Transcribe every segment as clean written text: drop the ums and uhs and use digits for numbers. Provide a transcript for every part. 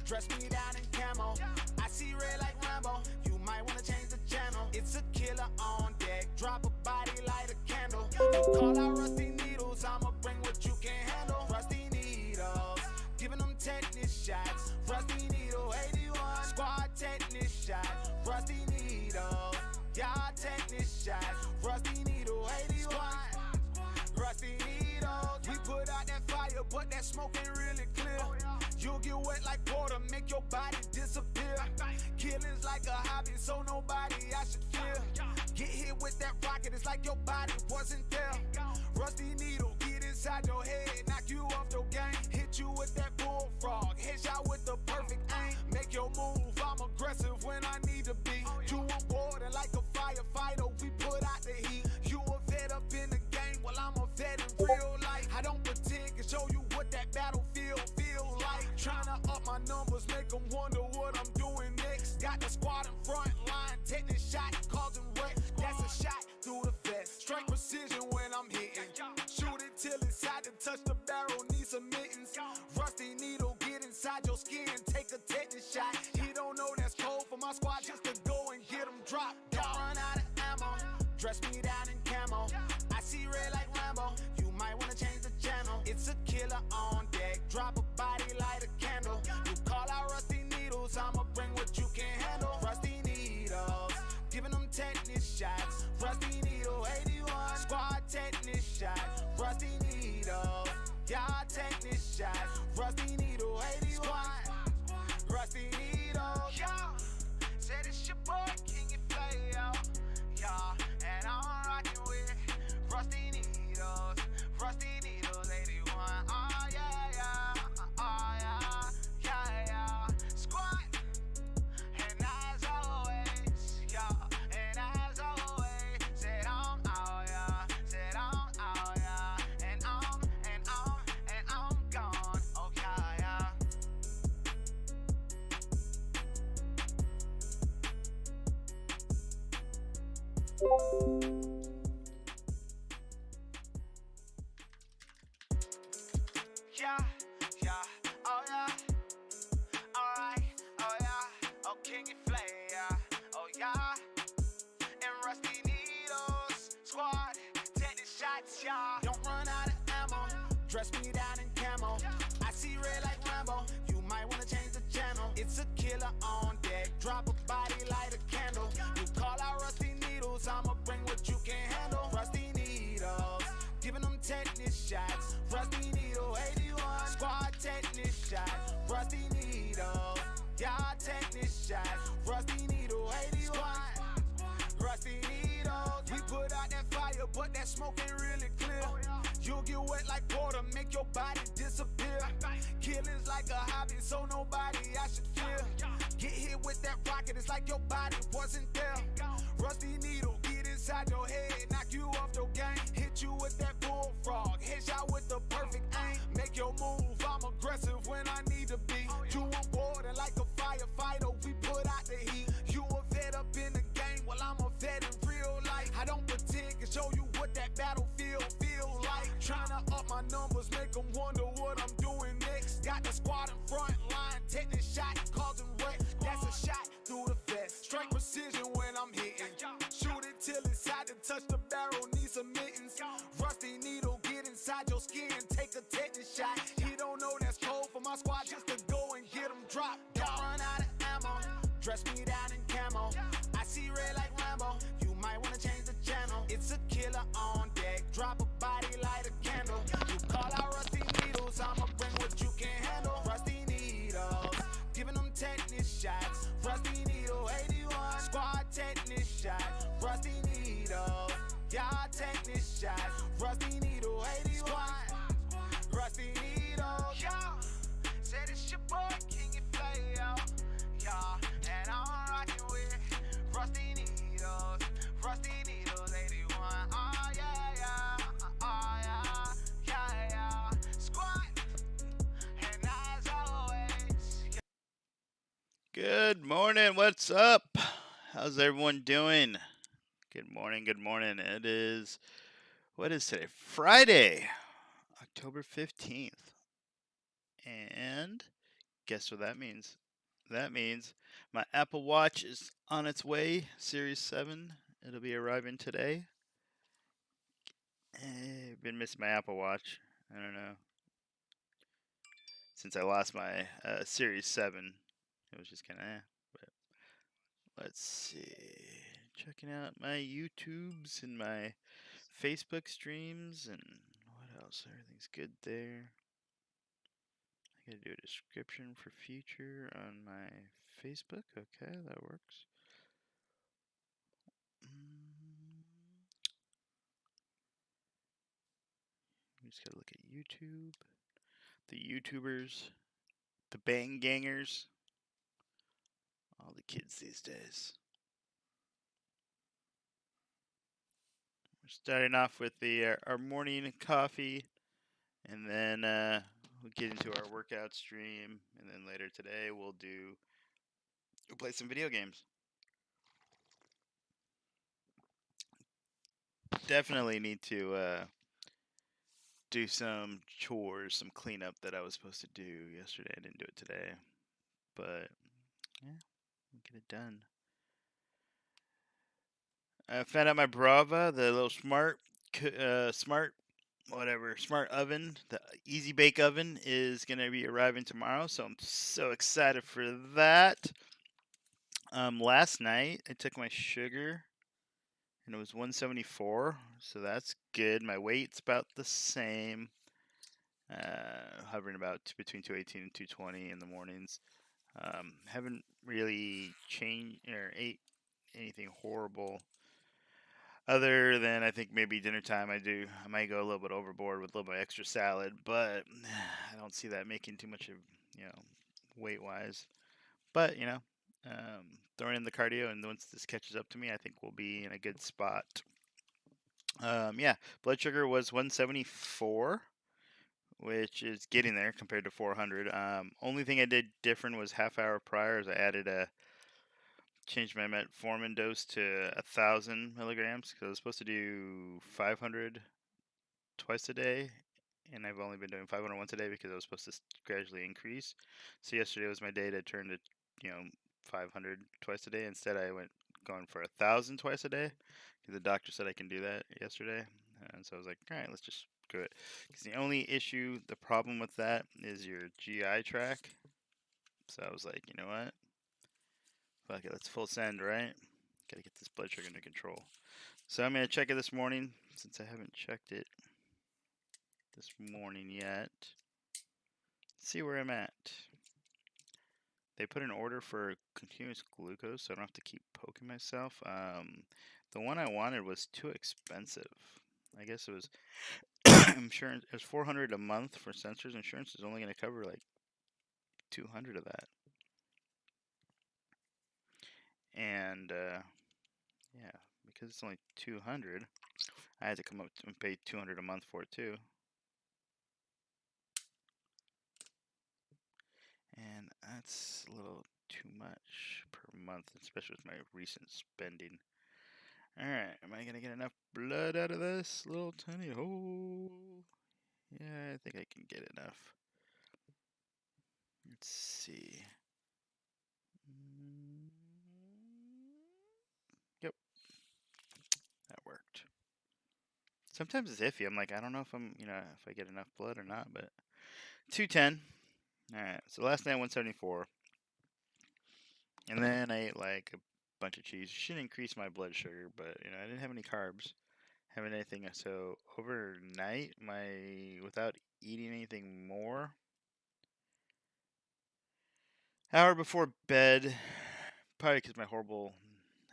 Dress me down in camo. I see red like Rambo. You might wanna change the channel. It's a killer on deck. Drop a body, light a candle. You call out rusty needles. I'ma bring what you can handle. Rusty needles, giving them tetanus shots. Rusty needle 81. Squad tetanus shot. Rusty needle, y'all tetanus shot. Rusty needle 81. Rusty needles. We put out that fire, but that smoke ain't really clear. You'll get wet like water, make your body disappear. Killing's like a hobby, so nobody I should fear. Get hit with that rocket, it's like your body wasn't there. Rusty needle, get inside your head, knock you off your game. Hit you with that bullfrog, headshot with the perfect aim. Make your move, I'm aggressive when I need to be. You on board and like a firefighter, we put out the heat. You a vet up in the game, well I'm a vet in real life. I don't pretend to show you what that battlefield feel like. Tryna up my numbers, make them wonder what I'm doing next. Got the squad in front line, tetanus shot, causing wreck. That's a shot through the vest. Straight precision when I'm hitting. Shoot it till it's hot to touch the barrel, need some mittens. Rusty needle, get inside your skin, take a tetanus shot. He don't know that's cold for my squad just to go and get him dropped. Don't run out of ammo, dress me down in camo. I see red like Rambo, you might wanna change the channel. It's a killer on deck, drop a body, light a candle. You call out rusty needles, I'ma bring what you can handle. Rusty needles, giving them tetanus shots. Rusty needle 81, squad tetanus shot. Rusty needle, y'all tetanus shot. Rusty needle 81, rusty needle. Yo, said it's your boy, King you play out. Yeah, and I'm rocking with rusty needles. Rusty needles 81. Oh yeah, yeah. Oh yeah, yeah, yeah. Squad. And as always, yeah. And as always, said I'm out, yeah. Said I'm out, yeah. And I'm gone. Okay, yeah. Yeah, yeah, oh yeah, alright, oh yeah, oh King you play, yeah, oh yeah, and rusty needles, squad, tetanus shots, yeah. Don't run out of ammo, dress me down in camo. I see red like Rambo, you might wanna change the channel. It's a killer on deck, drop a body, light a candle. You call out rusty needles, I'ma bring what you can handle. Rusty needles, giving them tetanus shots. Rusty needle 81, squad tetanus shot. Rusty needle, y'all tetanus shot. Rusty needle 81, rusty needle. We put out that fire, but that smoke ain't really clear. You'll get wet like water, make your body disappear. Killing's like a hobby, so nobody I should fear. Get hit with that rocket, it's like your body wasn't there. Rusty needle, get inside your head, knock you off your game. Hit you with that bullfrog, headshot with the perfect aim. Make your move, I'm aggressive when I need to be. You on board and like a firefighter, we put out the heat. You a vet up in the game, well I'm a vet in real life. I don't pretend to show you what that battlefield feel like. Tryna up my numbers, make them wonder what I'm doing next. Got the squad in front line, tetanus shot, causing wreck. That's a shot through the vest. Straight precision when I'm hitting. Shoot it till it's hot to touch the barrel, need some mittens. Rusty needle, get inside your skin, take a tetanus shot. He don't know that's cold for my squad just to go and get him dropped. Don't run out of ammo, dress me down in camo. I see red like Rambo, you might wanna change the channel. It's a killer on deck, drop a body, light a candle. You call out rusty needles, I'ma bring what you can handle. Rusty needles, giving them tetanus shots. Rusty needle 81, squad tetanus shot. Rusty needle, y'all tetanus shot. Rusty needle 81, rusty needle. Yo, said it's your boy, King you play out. Yeah, and I'm rocking with rusty needles. Rusty needles 81. Oh yeah, yeah. Oh yeah, yeah, yeah. Squad. And as always. Good morning. What's up? How's everyone doing? Good morning. Good morning. It is, what is today? Friday, October 15th. And guess what that means? That means my Apple Watch is on its way, Series 7. It'll be arriving today. I've been missing my Apple Watch. I don't know. Since I lost my Series 7, it was just kind of But let's see. Checking out my YouTubes and my Facebook streams and what else? Everything's good there. I gotta do a description for future on my Facebook. Okay, that works. We just gotta look at YouTube. The YouTubers, the bang gangers, all the kids these days. We're starting off with the our morning coffee, and then we'll get into our workout stream, and then later today we'll play some video games. Definitely need to do some chores, some cleanup that I was supposed to do yesterday. I didn't do it today, but yeah, we'll get it done. I found out my Brava, the little smart oven, the easy bake oven is gonna be arriving tomorrow, so I'm so excited for that. Last night I took my sugar and it was 174, so that's good. My weight's about the same, hovering about between 218 and 220 in the mornings. Haven't really changed or ate anything horrible. Other than I think maybe dinner time, I might go a little bit overboard with a little bit extra salad, but I don't see that making too much of weight wise. But throwing in the cardio, and once this catches up to me, I think we'll be in a good spot. Yeah, blood sugar was 174, which is getting there compared to 400. Only thing I did different was half hour prior, is I changed my metformin dose to 1,000 milligrams because I was supposed to do 500 twice a day, and I've only been doing 500 once a day because I was supposed to gradually increase. So yesterday was my day to turn to 500 twice a day. Instead, I went going for 1,000 twice a day because the doctor said I can do that yesterday, and so I was like, all right, let's just do it. Because the problem with that is your GI tract. So I was like, you know what? Fuck it, let's full send, right? Gotta get this blood sugar under control. So I'm gonna check it this morning since I haven't checked it this morning yet. See where I'm at. They put an order for continuous glucose, so I don't have to keep poking myself. The one I wanted was too expensive. I guess it was insurance. It was $400 a month for sensors. Insurance is only going to cover like 200 of that. And yeah, because it's only 200, I had to come up and pay 200 a month for it too. And that's a little too much per month, especially with my recent spending. Alright, am I gonna get enough blood out of this little tiny hole? Yeah, I think I can get enough. Let's see. Yep, that worked. Sometimes it's iffy. I'm like, I don't know if if I get enough blood or not, but 210. Alright, so last night 174. And then I ate like a bunch of cheese. Should increase my blood sugar, but I didn't have any carbs. Haven't anything. So overnight, without eating anything more, hour before bed, probably because I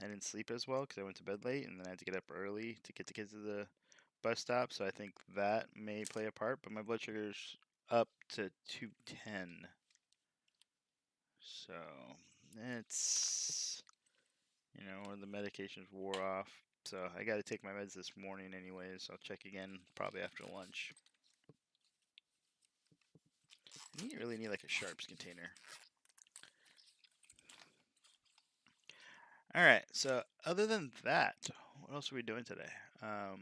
didn't sleep as well because I went to bed late and then I had to get up early to get the kids to the bus stop. So I think that may play a part. But my blood sugar's up to 210. So it's where the medications wore off. So I got to take my meds this morning anyways. I'll check again probably after lunch. You really need like a sharps container. All right. So other than that, what else are we doing today? I'm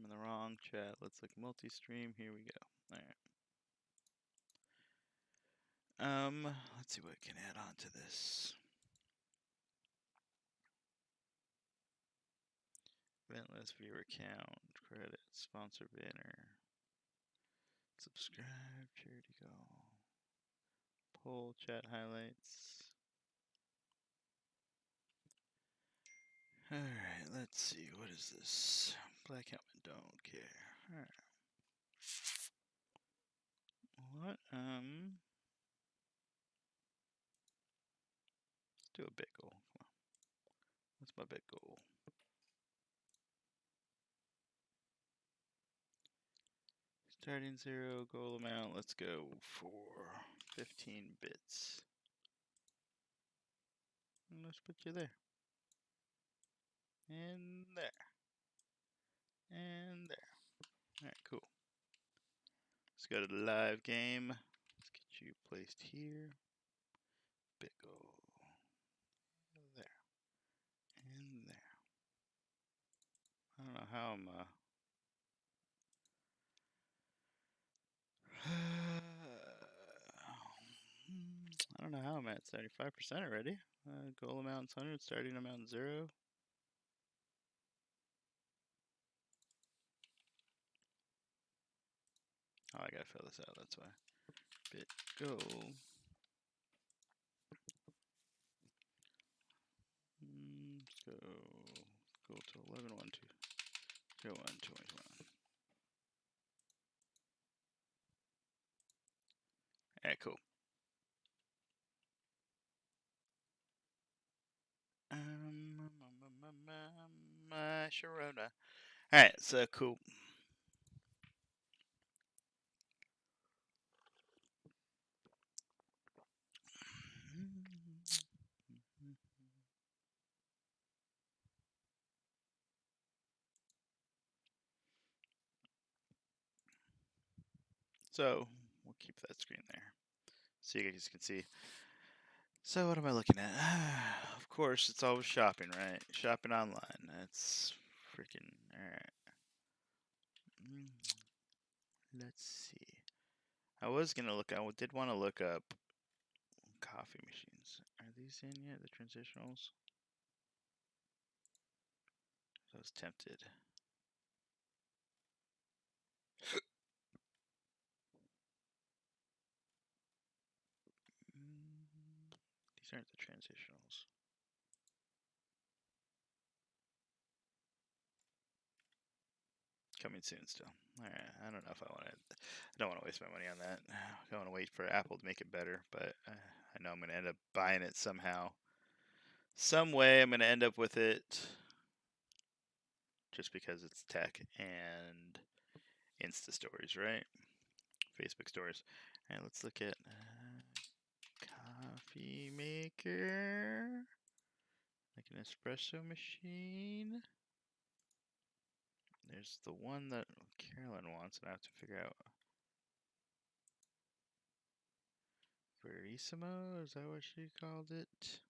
in the Wrong chat. Let's look multi-stream. Here we go. All right. Let's see what I can add on to this. Event list, viewer count, credit, sponsor banner, subscribe, charity goal, poll, chat highlights. Alright, let's see, what is this? Black helmet, don't care. Alright. What? Let's do a big goal. Come on. What's my big goal? Starting 0, goal amount, let's go for 15 bits. And let's put you there. And there. And there. Alright, cool. Let's go to the live game. Let's get you placed here. Big goal. There. And there. I don't know how I'm I don't know how I'm at 75% already. Goal amount's 100, starting amount 0. Oh, I gotta fill this out, that's why. Bit goal. Let's go to 11 1 2 1 21. Alright, cool. Sharona. Alright, so cool. So we'll keep that screen there so you guys can see. So what am I looking at? Of course, it's always shopping, right? Shopping online. That's freaking alright. Let's see. I was gonna look. I did want to look up coffee machines. Are these in yet? The transitionals. I was tempted. These aren't the transitionals. Coming soon still. Alright, I don't know if I want to. I don't want to waste my money on that. I want to wait for Apple to make it better, but I know I'm going to end up buying it somehow. Some way I'm going to end up with it just because it's tech and Insta stories, right? Facebook stories. Alright, let's look at coffee maker. Like an espresso machine. There's the one that Carolyn wants, and I have to figure out. Verissimo, is that what she called it?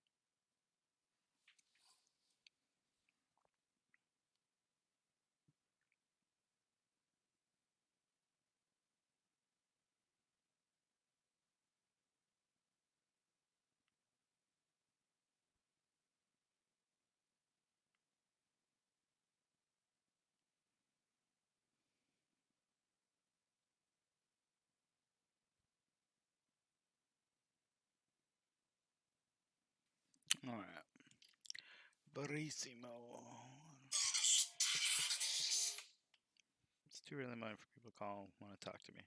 Alright. Verissimo. It's too early in the morning for people to call and want to talk to me.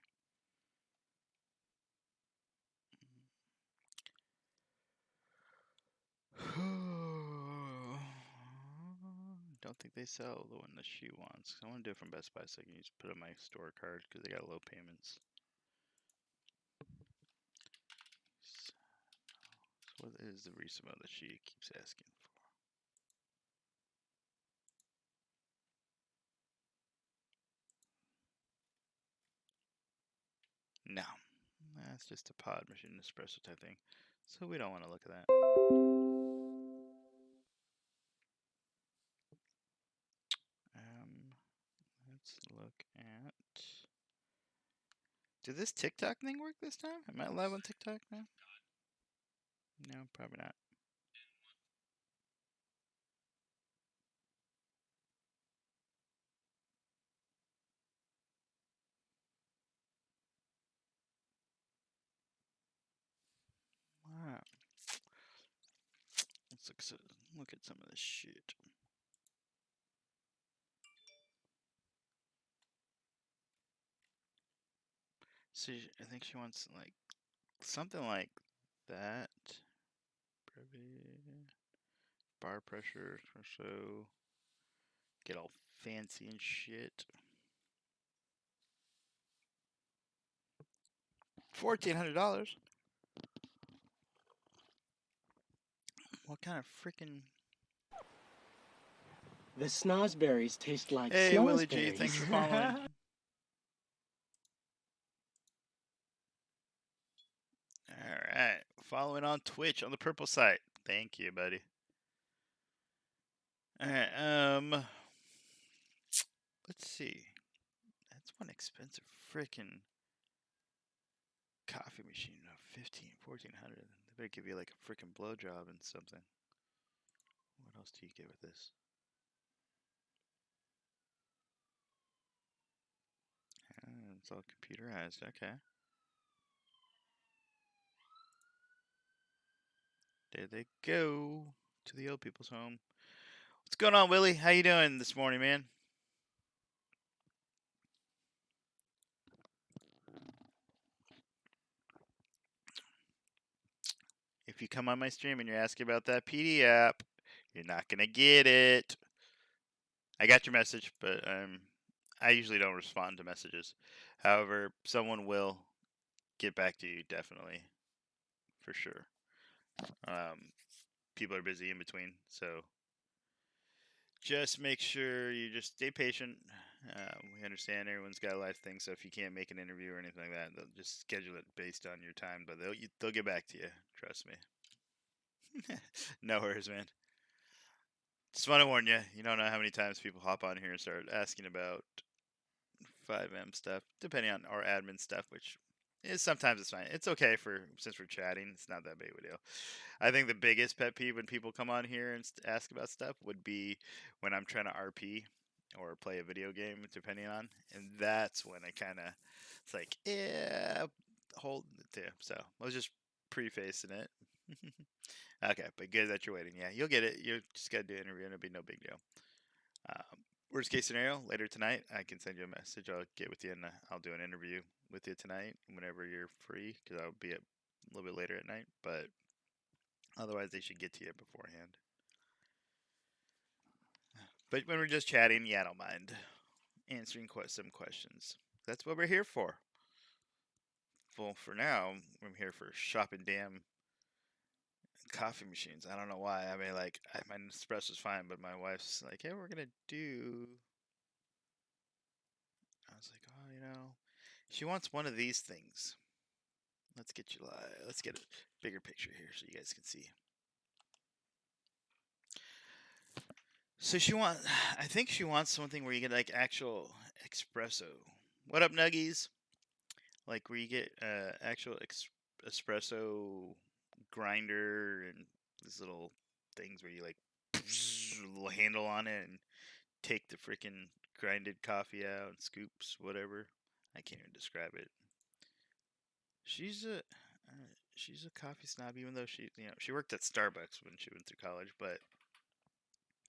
Don't think they sell the one that she wants. I want to do it from Best Buy so I can just put it on my store card because they got low payments. So what is the Verissimo that she keeps asking for? No. That's just a pod machine espresso type thing. So we don't want to look at that. Let's Let's look at. Did this TikTok thing work this time? Am I live on TikTok now? No, probably not. Wow. Let's look at some of this shit. So I think she wants like something like that. Bar pressure or so. Get all fancy and shit. $1,400. What kind of freaking? The snozberries taste like Hey, Willie G, snozberries. thanks for following. All right, following on Twitch on the purple site. Thank you, buddy. All right, let's see. That's one expensive freaking coffee machine. No, 1,400. They better give you like a freaking blowjob and something. What else do you get with this? It's all computerized. Okay. There they go to the old people's home. What's going on, Willie? How you doing this morning, man? If you come on my stream and you're asking about that PD app, you're not gonna get it. I got your message, but I usually don't respond to messages. However, someone will get back to you definitely, for sure. People are busy in between, so just make sure you just stay patient. We understand everyone's got a life thing, so if you can't make an interview or anything like that, they'll just schedule it based on your time. But they'll get back to you. Trust me. No worries, man. Just want to warn you. You don't know how many times people hop on here and start asking about 5M stuff, depending on our admin stuff, which is sometimes it's fine. It's okay since we're chatting. It's not that big of a deal. I think the biggest pet peeve when people come on here and ask about stuff would be when I'm trying to RP or play a video game, depending on, and that's when I kind of it's like hold it too. So I was just prefacing it. Okay, but good that you're waiting. Yeah, you'll get it. You just gotta do an interview, and it'll be no big deal. Worst case scenario, later tonight, I can send you a message. I'll get with you and I'll do an interview with you tonight whenever you're free, because I'll be a little bit later at night. But otherwise, they should get to you beforehand. But when we're just chatting, yeah, I don't mind answering some questions. That's what we're here for. Well, for now, I'm here for shopping damn coffee machines. I don't know why. I mean, like, my espresso's fine, but my wife's like, "Hey, we're gonna do." I was like, "Oh, she wants one of these things." Let's get you live. Let's get a bigger picture here so you guys can see. So I think she wants something where you get like actual espresso. What up, Nuggies? Like where you get actual espresso grinder and these little things where you like a little handle on it and take the freaking grinded coffee out and scoops, whatever. I can't even describe it. She's a she's a coffee snob, even though she worked at Starbucks when she went through college. But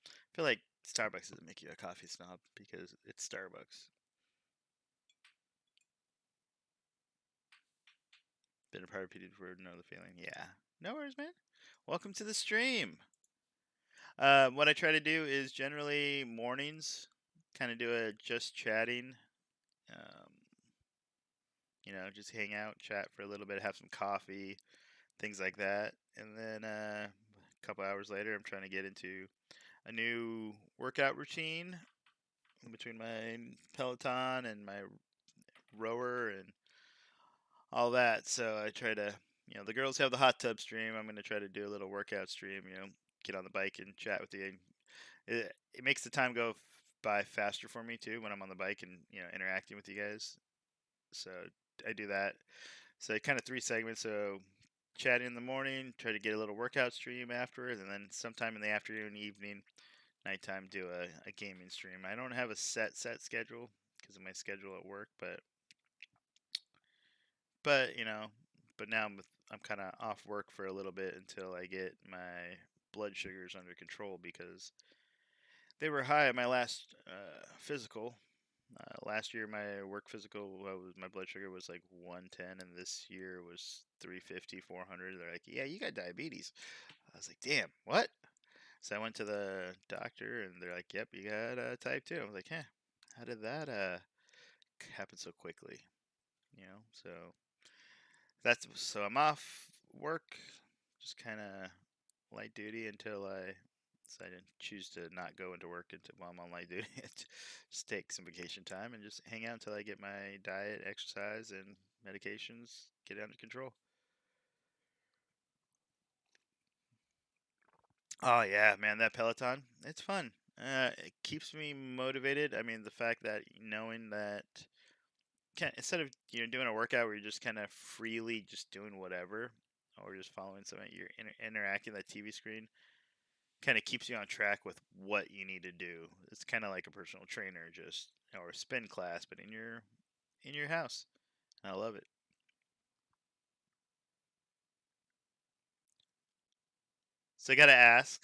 I feel like Starbucks doesn't make you a coffee snob because it's Starbucks. Been a part of PD before, know the feeling. Yeah, no worries, man. Welcome to the stream. What I try to do is generally mornings, kind of do a just chatting. Um, just hang out, chat for a little bit, have some coffee, things like that, and then a couple hours later, I'm trying to get into a new workout routine between my Peloton and my rower and all that. So I try to, the girls have the hot tub stream. I'm going to try to do a little workout stream, get on the bike and chat with you. It makes the time go by faster for me too when I'm on the bike and interacting with you guys. So I do that. So kind of 3 segments. So chatting in the morning, try to get a little workout stream afterwards, and then sometime in the afternoon, evening, nighttime, do a gaming stream. I don't have a set schedule because of my schedule at work, but but now I'm kind of off work for a little bit until I get my blood sugars under control because they were high at my last physical. Last year, my work physical, my blood sugar was like 110, and this year was 350, 400. They're like, "Yeah, you got diabetes." I was like, "Damn, what?" So I went to the doctor, and they're like, "Yep, you got type 2." I was like, "Huh, how did that happen so quickly?" So so I'm off work, just kind of light duty until I decide to choose to not go into work until while I'm on light duty. Just take some vacation time and just hang out until I get my diet, exercise, and medications get under control. Oh yeah, man, that Peloton, it's fun. It keeps me motivated. I mean, the fact that knowing that instead of doing a workout where you're just kind of freely just doing whatever or just following something, you're interacting with that TV screen kind of keeps you on track with what you need to do. It's kind of like a personal trainer, just or a spin class, but in your house. I love it. So I gotta ask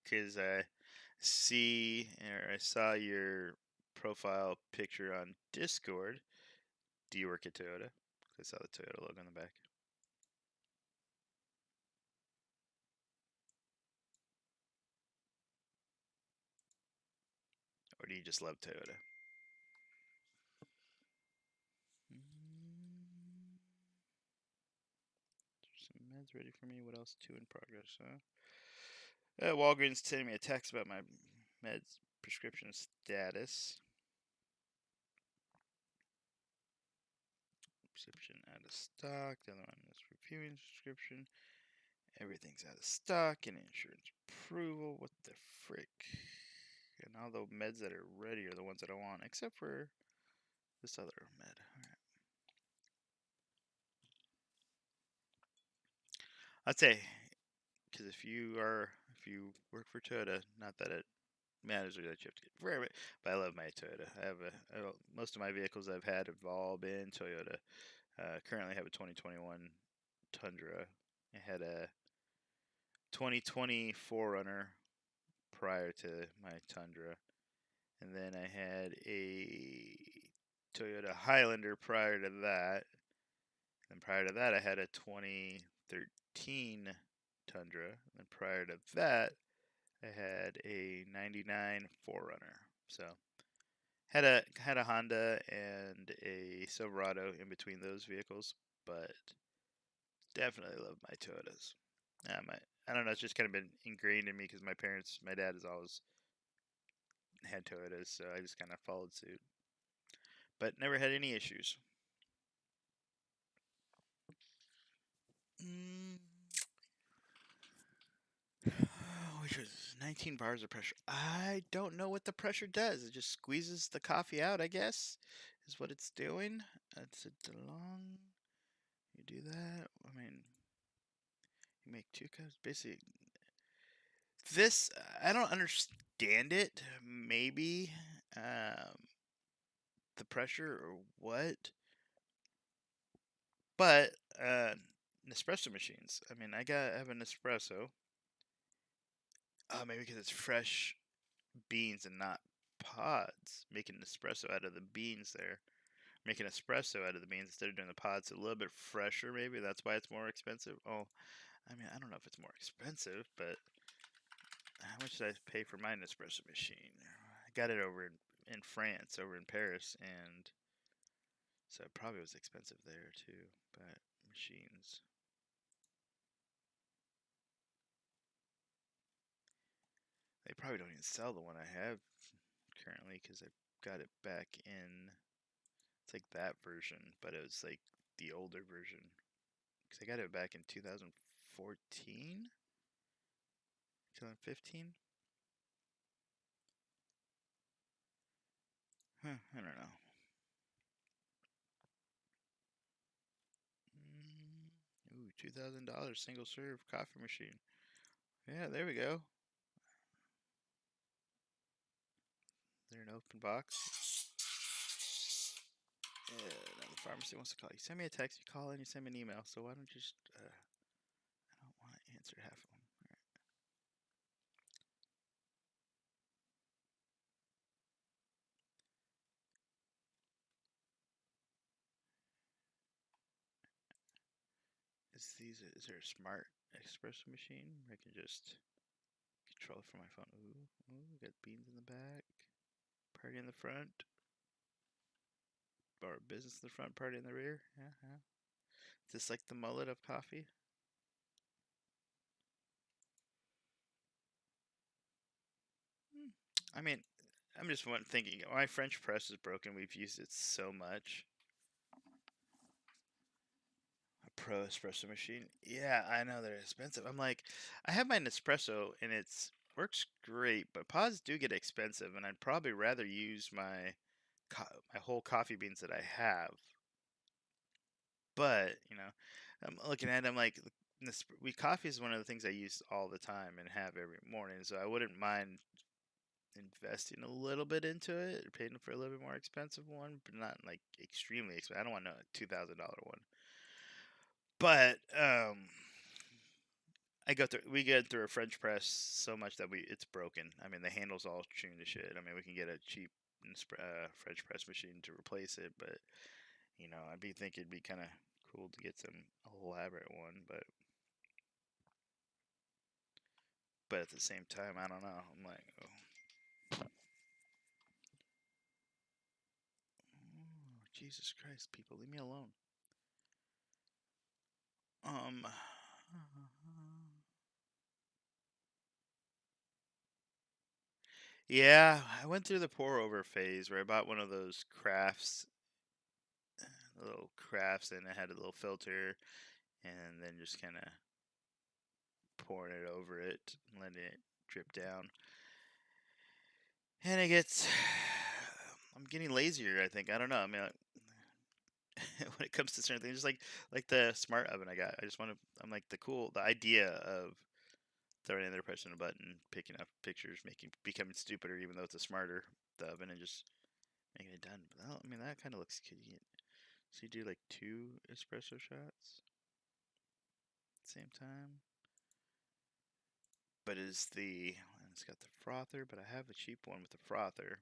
because I saw your profile picture on Discord. Do you work at Toyota? I saw the Toyota logo on the back. Or do you just love Toyota? Some meds ready for me. What else? 2 in progress, huh? Walgreens sending me a text about my meds prescription status. Prescription out of stock. The other one is reviewing prescription. Everything's out of stock and insurance approval. What the frick? And all the meds that are ready are the ones that I want, except for this other med. Alright. I'd say, because if you work for Toyota, not that it matters or that you have to get forever, but I love my Toyota. Most of my vehicles I've had have all been Toyota. Currently have a 2021 Tundra. I had a 2020 4Runner prior to my Tundra, and then I had a Toyota Highlander prior to that. And prior to that, I had a 2013 Tundra. And prior to that, I had a '99 4Runner. So had a Honda and a Silverado in between those vehicles, but definitely love my Toyotas. I don't know. It's just kind of been ingrained in me because my dad has always had Toyotas, so I just kind of followed suit. But never had any issues. Mm, which was 19 bars of pressure. I don't know what the pressure does. It just squeezes the coffee out, I guess, is what it's doing. It's a DeLong. You do that. I mean, you make 2 cups. Basically, this, I don't understand it. Maybe the pressure or what. But Nespresso machines. I mean, I have an espresso. Maybe because it's fresh beans and not pods. Making espresso out of the beans there. Making espresso out of the beans instead of doing the pods. A little bit fresher, maybe. That's why it's more expensive. Oh, I mean, I don't know if it's more expensive, but how much did I pay for my Nespresso machine? I got it over in France, over in Paris, and so it probably was expensive there too. But machines. They probably don't even sell the one I have currently because I got it back in. It's like that version, but it was like the older version because I got it back in 2014, 2015. I don't know. Ooh, $2,000 single serve coffee machine. Yeah, there we go. They're an open box. Yeah, now the pharmacy wants to call you. Send me a text, you call, and you send me an email. So why don't you just? I don't want to answer half of them. All right. Is there a smart espresso machine where I can just control it from my phone? Ooh, we got beans in the back, party in the front, or business in the front, party in the rear. Yeah, yeah. Is this like the mullet of coffee? I mean, I'm just thinking. My French press is broken. We've used it so much. A pro espresso machine. Yeah, I know they're expensive. I'm like, I have my Nespresso and it's works great, but pods do get expensive, and I'd probably rather use my whole coffee beans that I have. But I'm looking at it, I'm like, coffee is one of the things I use all the time and have every morning, so I wouldn't mind investing a little bit into it, paying for a little bit more expensive one, but not like extremely expensive. I don't want a $2,000 one. But we get through a French press so much that it's broken. I mean, the handle's all tuned to shit. I mean, we can get a cheap French press machine to replace it, but I'd be thinking it'd be kind of cool to get some elaborate one, but at the same time, I don't know. I'm like, oh, Jesus Christ, people, leave me alone. Um, yeah, I went through the pour over phase where I bought one of those little crafts, and it had a little filter, and then just kind of pouring it over it, and letting it drip down. And I'm getting lazier, I think. I don't know. I mean, when it comes to certain things, just like the smart oven I got, I'm like the idea of throwing in there, pressing a button, picking up pictures, becoming stupider, even though it's a smarter the oven, and just making it done. But I mean, that kind of looks convenient. So you do like 2 espresso shots at the same time. But and it's got the frother, but I have a cheap one with the frother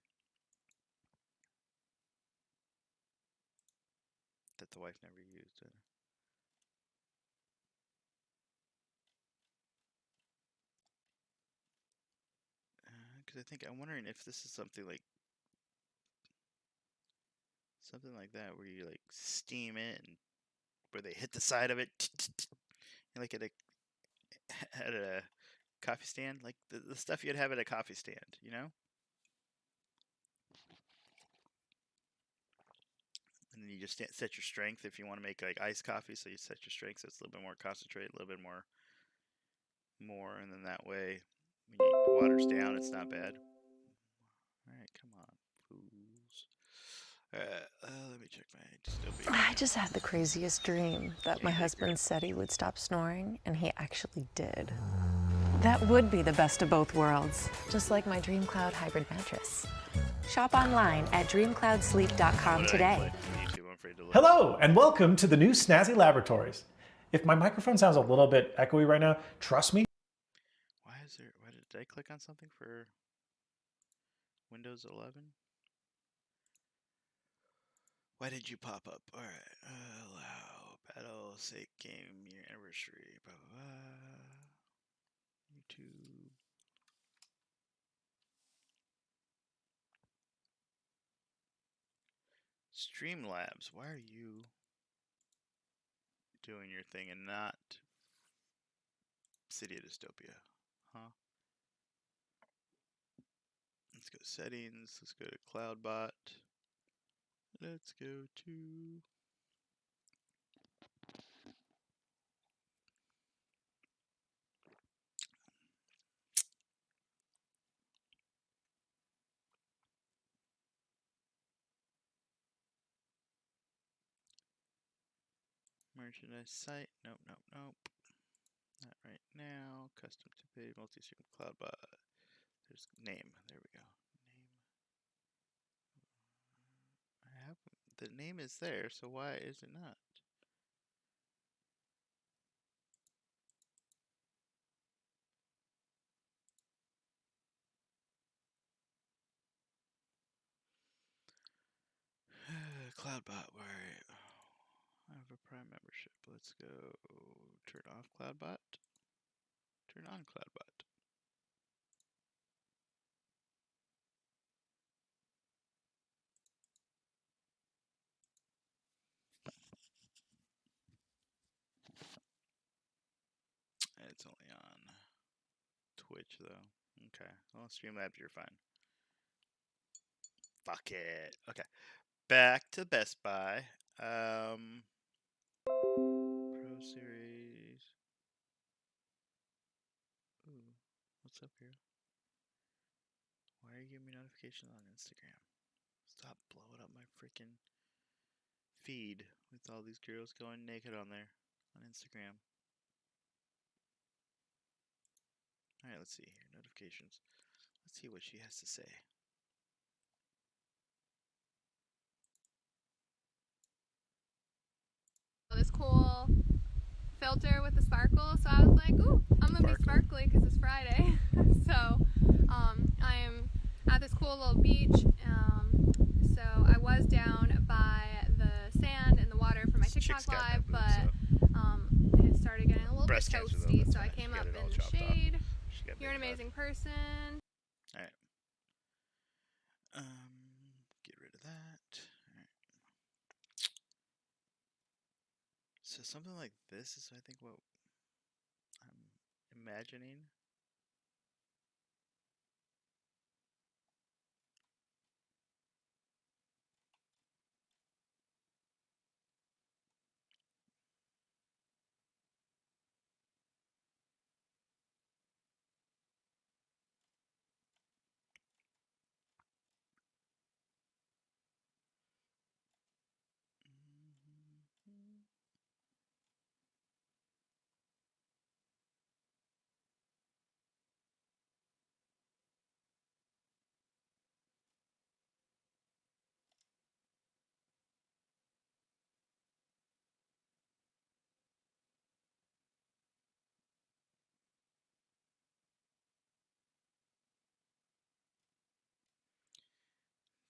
that the wife never used. Because I'm wondering if this is something like that, where you like steam it, and where they hit the side of it, like at a coffee stand, like the stuff you'd have at a coffee stand, And then you just set your strength if you want to make like iced coffee. So you set your strength so it's a little bit more concentrated, a little bit more, and then that way when the water's down, it's not bad. All right, come on, fools. Let me check my Dystopia. I just had the craziest dream that my husband said he would stop snoring, and he actually did. That would be the best of both worlds, just like my DreamCloud hybrid mattress. Shop online at dreamcloudsleep.com today. Hello, and welcome to the new Snazzy Laboratories. If my microphone sounds a little bit echoey right now, trust me. Why did I click on something for Windows 11? Why did you pop up? All right, allow battle sake game year anniversary. Blah blah blah. YouTube. Streamlabs. Why are you doing your thing and not City of Dystopia? Huh? Let's go to settings. Let's go to CloudBot. Let's go to Merchandise site. Nope, nope, nope. Not right now. Custom to page multi-stream cloud bot. There's name. There we go. Name. I have the name is there, so why is it not? Cloudbot, where I have a Prime membership. Let's go turn off Cloudbot. Turn on Cloudbot. It's only on Twitch though. Okay. Well, Streamlabs, you're fine. Fuck it. Okay. Back to Best Buy. Pro Series. Ooh, what's up here? Why are you giving me notifications on Instagram? Stop blowing up my freaking feed with all these girls going naked on there on Instagram. Alright, let's see here. Notifications. Let's see what she has to say. This cool filter with the sparkle, so I was like, ooh, I'm gonna be sparkly because it's Friday. So I am at this cool little beach. So I was down by the sand and the water for my TikTok live, but it started getting a little bit toasty, so I came up in the shade. You're an amazing person. Alright. Get rid of that. Alright. So something like this is, I think, what I'm imagining.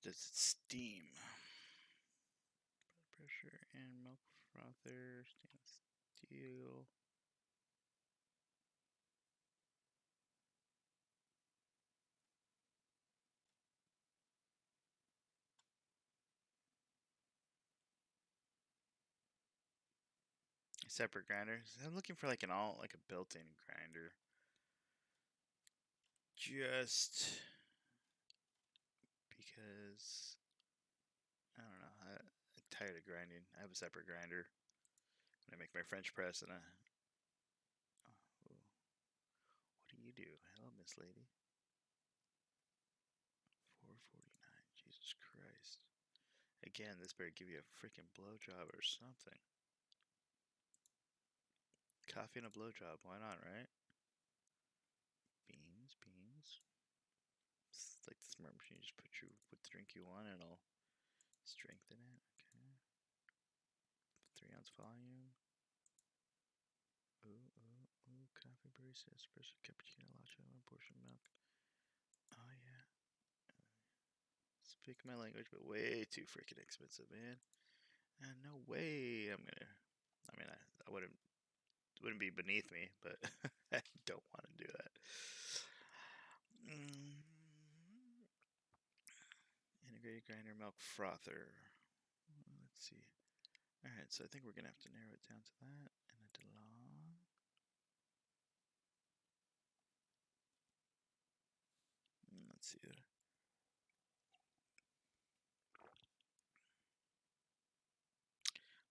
Does it steam? Blood pressure and milk frother, stainless steel. Separate grinders. I'm looking for like like a built-in grinder. Just because I don't know. I'm tired of grinding. I have a separate grinder. When I make my French press and oh, what do you do? Hello, Miss Lady. 449. Jesus Christ. Again, this better give you a freaking blowjob or something. Coffee and a blowjob. Why not, right? Beans, beans. It's like the smart machine. You just put what drink you want and it'll strengthen it. Okay. 3-ounce volume. Ooh, ooh, ooh. Coffee, barista, espresso, cappuccino, latte, 1 portion milk. Oh, yeah. Speak my language, but way too freaking expensive, man. And no way I'm gonna. I mean, I wouldn't be beneath me, but I don't want to do that. Integrated grinder milk frother. Let's see. All right, so I think we're gonna have to narrow it down to that and a DeLong. Let's see.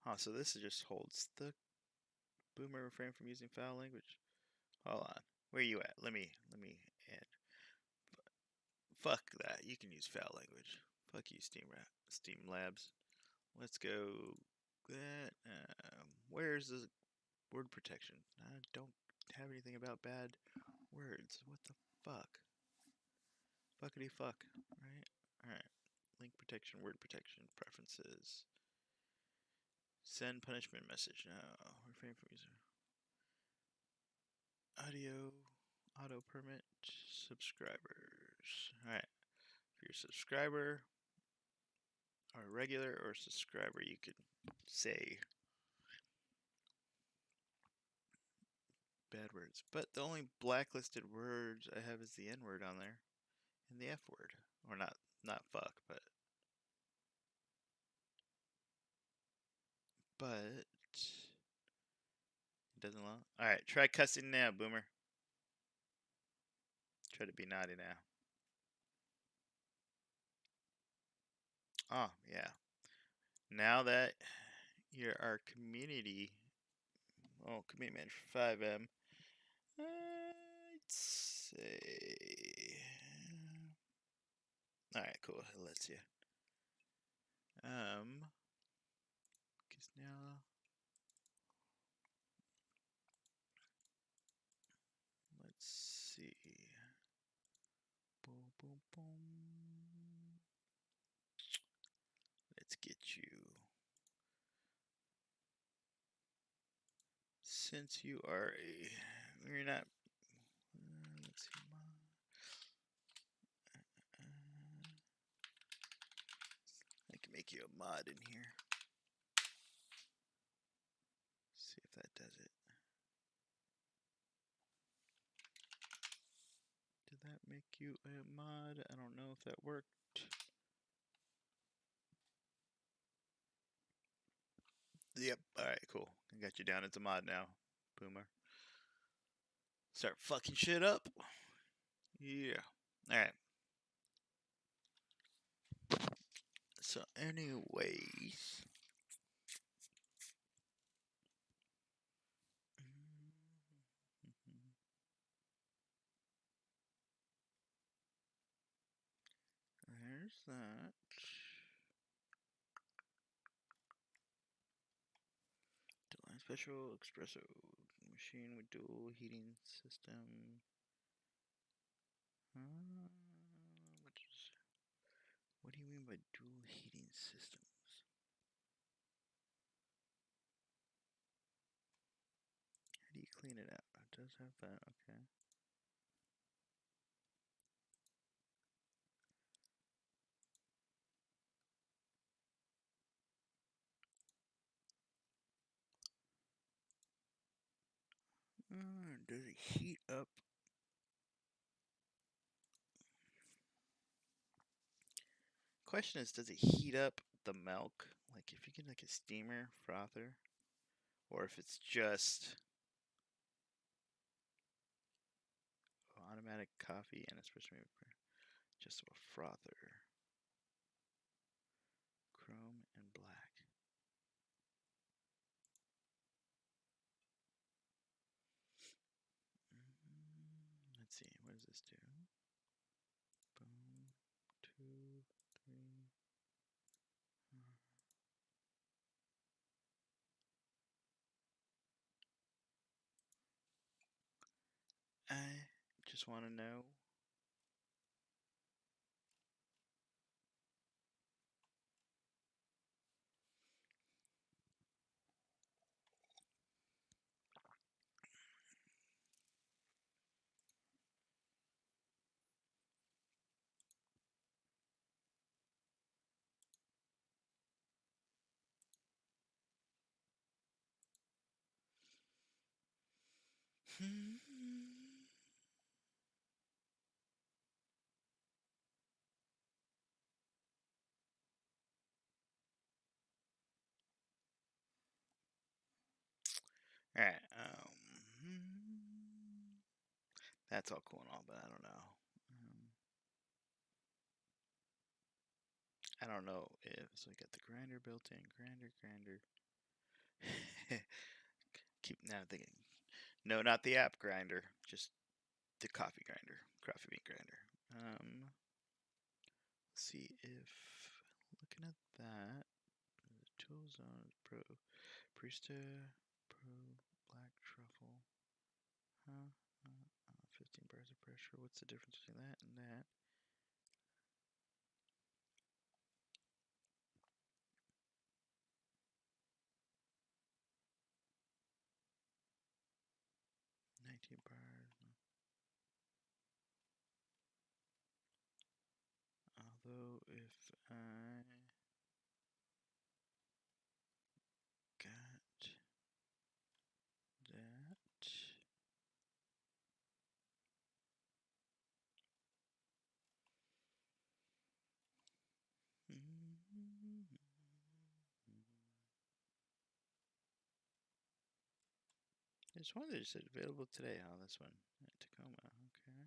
Oh, so this just holds the boomer refrain from using foul language. Hold on. Where you at? Let me add. Fuck that. You can use foul language. Fuck you, Steam Labs. Let's go that. Where's the word protection? I don't have anything about bad words. What the fuck? Fuckity fuck, right? Alright. Link protection, word protection, preferences. Send punishment message. No. Refrain from user. Audio, auto permit, subscribers. Alright. If you're a subscriber, or regular or subscriber, you could say bad words. But the only blacklisted words I have is the N word on there and the F word. Or not fuck, but it doesn't allow. Alright, try cussing now, boomer. Try to be naughty now. Oh, yeah. Now that you're our community, commitment for 5M, I'd say. Alright, cool. It lets you. Cause now let's see. Boom, boom, boom. Let's get you. Since you are you're not. Let's see. I can make you a mod in here. See if that does it. Did that make you a mod? I don't know if that worked. Yep. Alright, cool. I got you down as a mod now, boomer. Start fucking shit up. Yeah. Alright. So anyways. There's that. Deline special espresso machine with dual heating system. What do you mean by dual heating systems? How do you clean it out? It does have that, okay. Does it heat up? Question is, does it heat up the milk? Like if you get like a steamer frother, or if it's just automatic coffee and espresso maker, just a frother. Chrome and black. Let's see, what does this do? Boom, 2, 3. I just want to know. Alright, that's all cool and all, but I don't know. I don't know if, so we got the grinder built in, grinder. Keep now thinking, no, not the app grinder, just the coffee grinder, coffee bean grinder. See if, looking at that, the tool zone, Pro Priesta Pro Black Truffle. Huh? 15 bars of pressure. What's the difference between that and that? Bars. Although if I got that, there's one that just said available today. Oh, this one at Tacoma. Okay.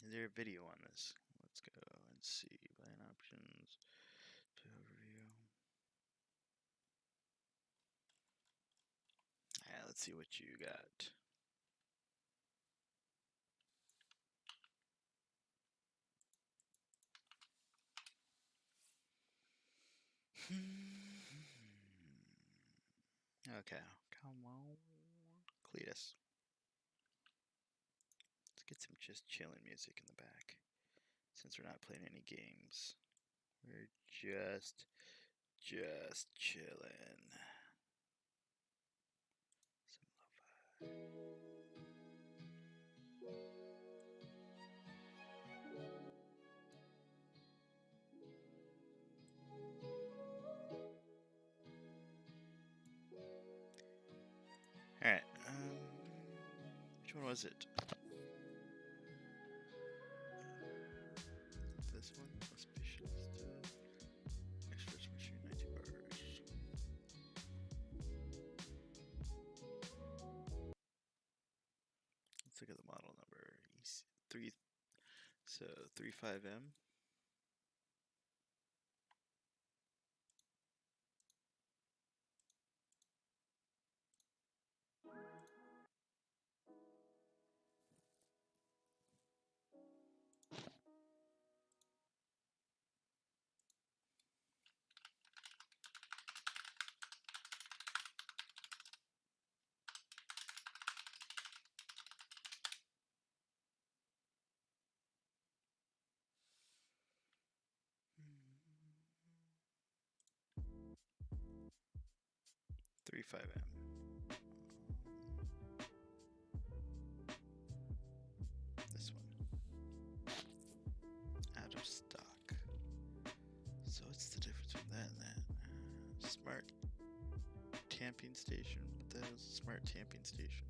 Is there a video on this? Let's go and see. Plan options. Overview. Yeah, let's see what you got. Okay, come on, Cletus. Let's get some just chilling music in the back. Since we're not playing any games, we're just chilling. Some lo-fi. All right. Which one was it? This one. Auspicious. Express machine 90 bars. Let's look at the model number. EC3. So 35M. Three 5M. This one. Out of stock. So what's the difference between that and that? Smart tamping station. What the hell is a smart tamping station?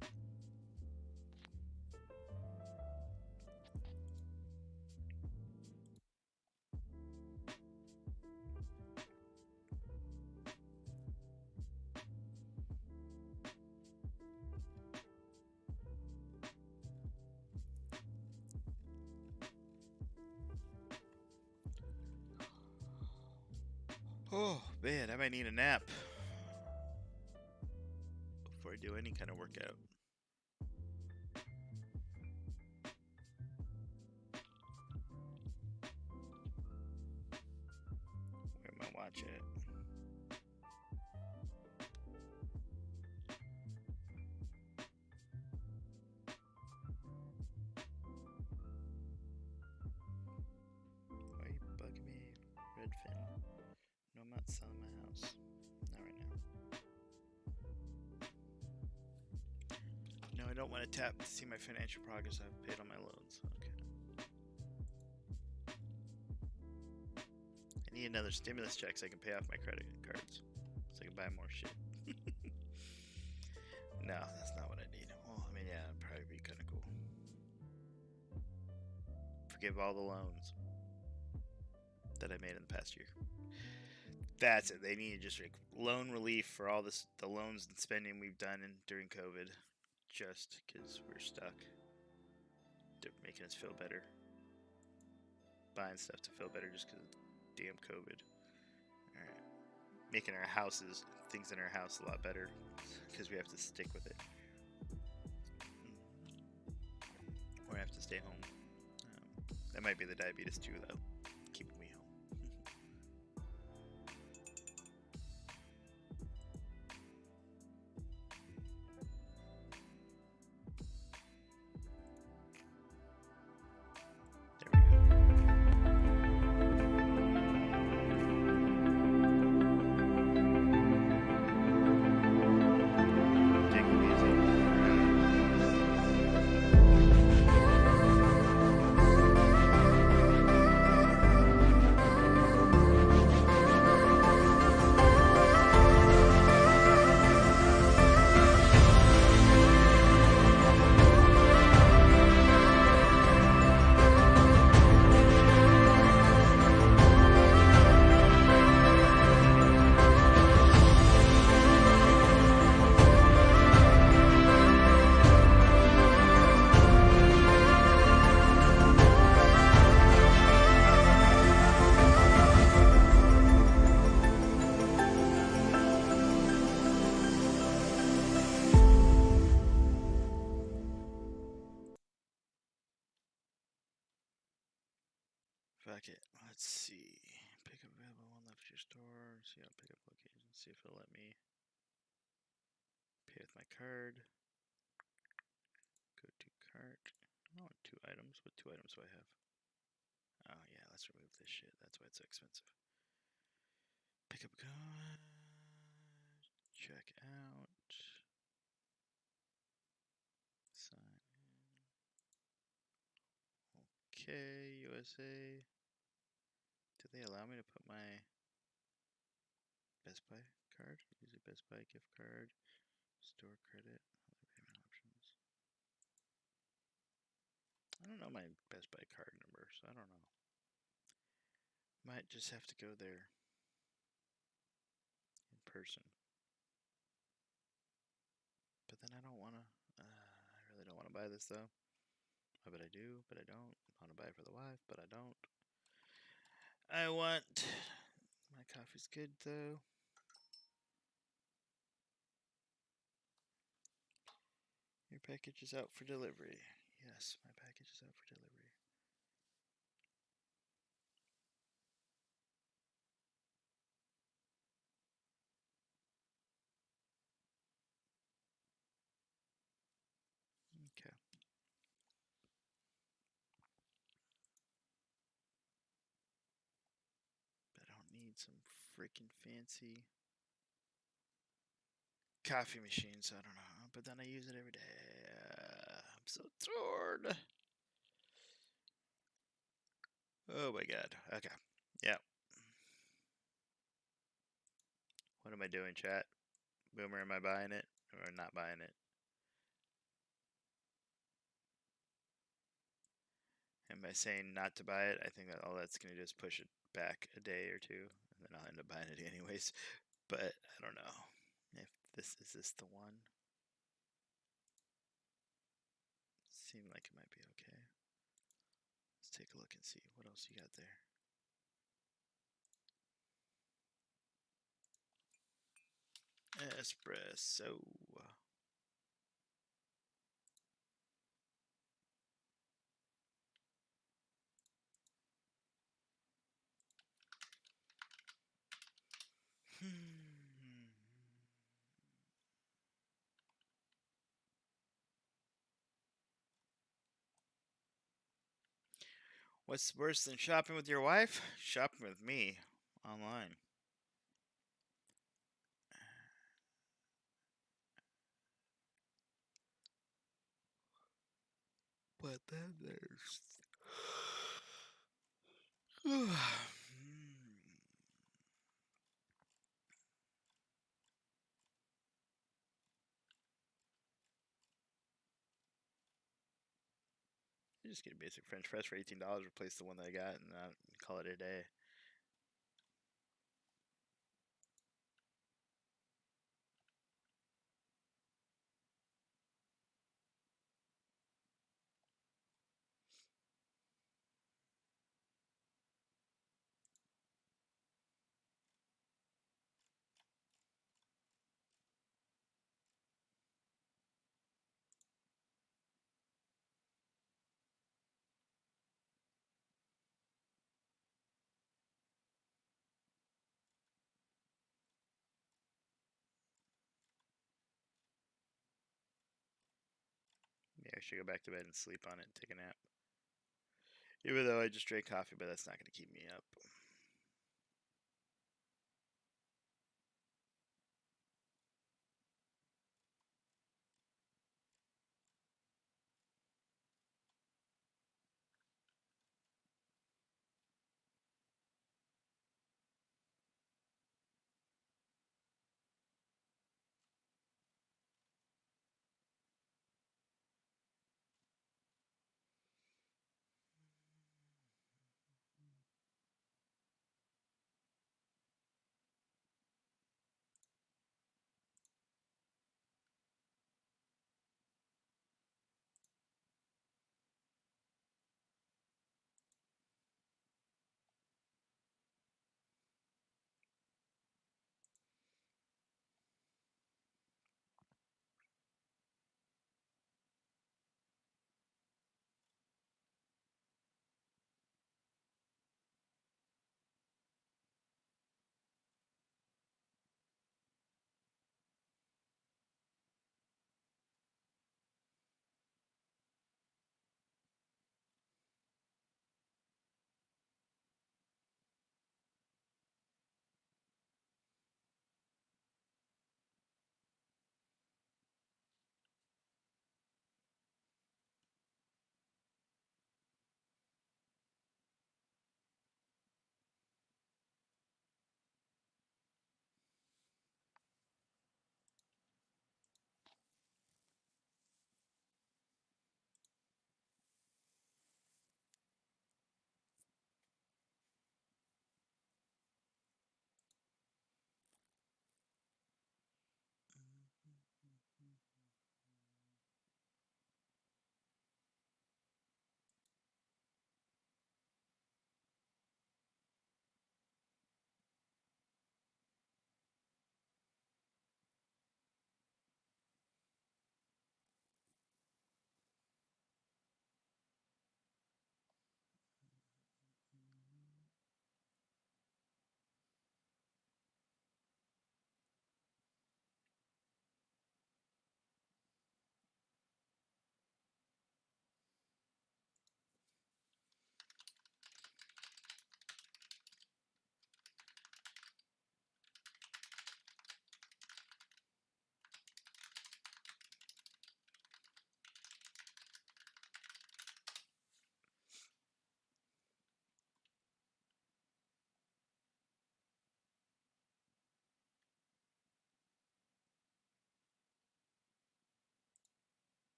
Oh man, I might need a nap before I do any kind of workout. watch it. Why are you bugging me, Redfin? No, I'm not selling my house. Not right now. No, I don't want to tap to see my financial progress. I've paid all my loans. Okay. I need another stimulus check so I can pay off my credit cards. So I can buy more shit. No, that's not what I need. Well, I mean, yeah, it'd probably be kind of cool. Forgive all the loans that I made in the past year. That's it. They need just like loan relief for all this, the loans and spending we've done during COVID, just because we're stuck. They're making us feel better, buying stuff to feel better just because of damn COVID. All right, making our houses, things in our house, a lot better because we have to stick with it, or have to stay home. That might be the diabetes too, though, keeping me home. There we go. Take it easy. Fuck it. Let's see. Pickup available, one left at your store. See how pickup location. See if it'll let me pay with my card. Go to cart. I want 2 items. What 2 items do I have? Oh yeah, let's remove this shit. That's why it's so expensive. Pickup card. Check out. Sign in. Okay, USA. Do they allow me to put my Best Buy card? Use a Best Buy gift card. Store credit. Other payment options. I don't know my Best Buy card number, so I don't know. Might just have to go there in person. But then I don't want to. I really don't want to buy this though. Oh, but I do, but I don't. I want to buy it for the wife, but I don't. I want. My coffee's good though. Your package is out for delivery. Yes, my package is out for delivery. Okay. But I don't need some freaking fancy coffee machine, so I don't know. But then I use it every day. I'm so torn. Oh my god. Okay. Yeah. What am I doing, chat? Boomer, am I buying it or not buying it? And by saying not to buy it, I think that all that's going to do is push it back a day or two, and then I'll end up buying it anyways. But I don't know if this is this the one. Seemed like it might be okay. Let's take a look and see what else you got there. Espresso. What's worse than shopping with your wife? Shopping with me online. But then there's. You just get a basic French press for $18. Replace the one that I got and call it a day. Yeah, I should go back to bed and sleep on it and take a nap. Even though I just drank coffee, but that's not going to keep me up.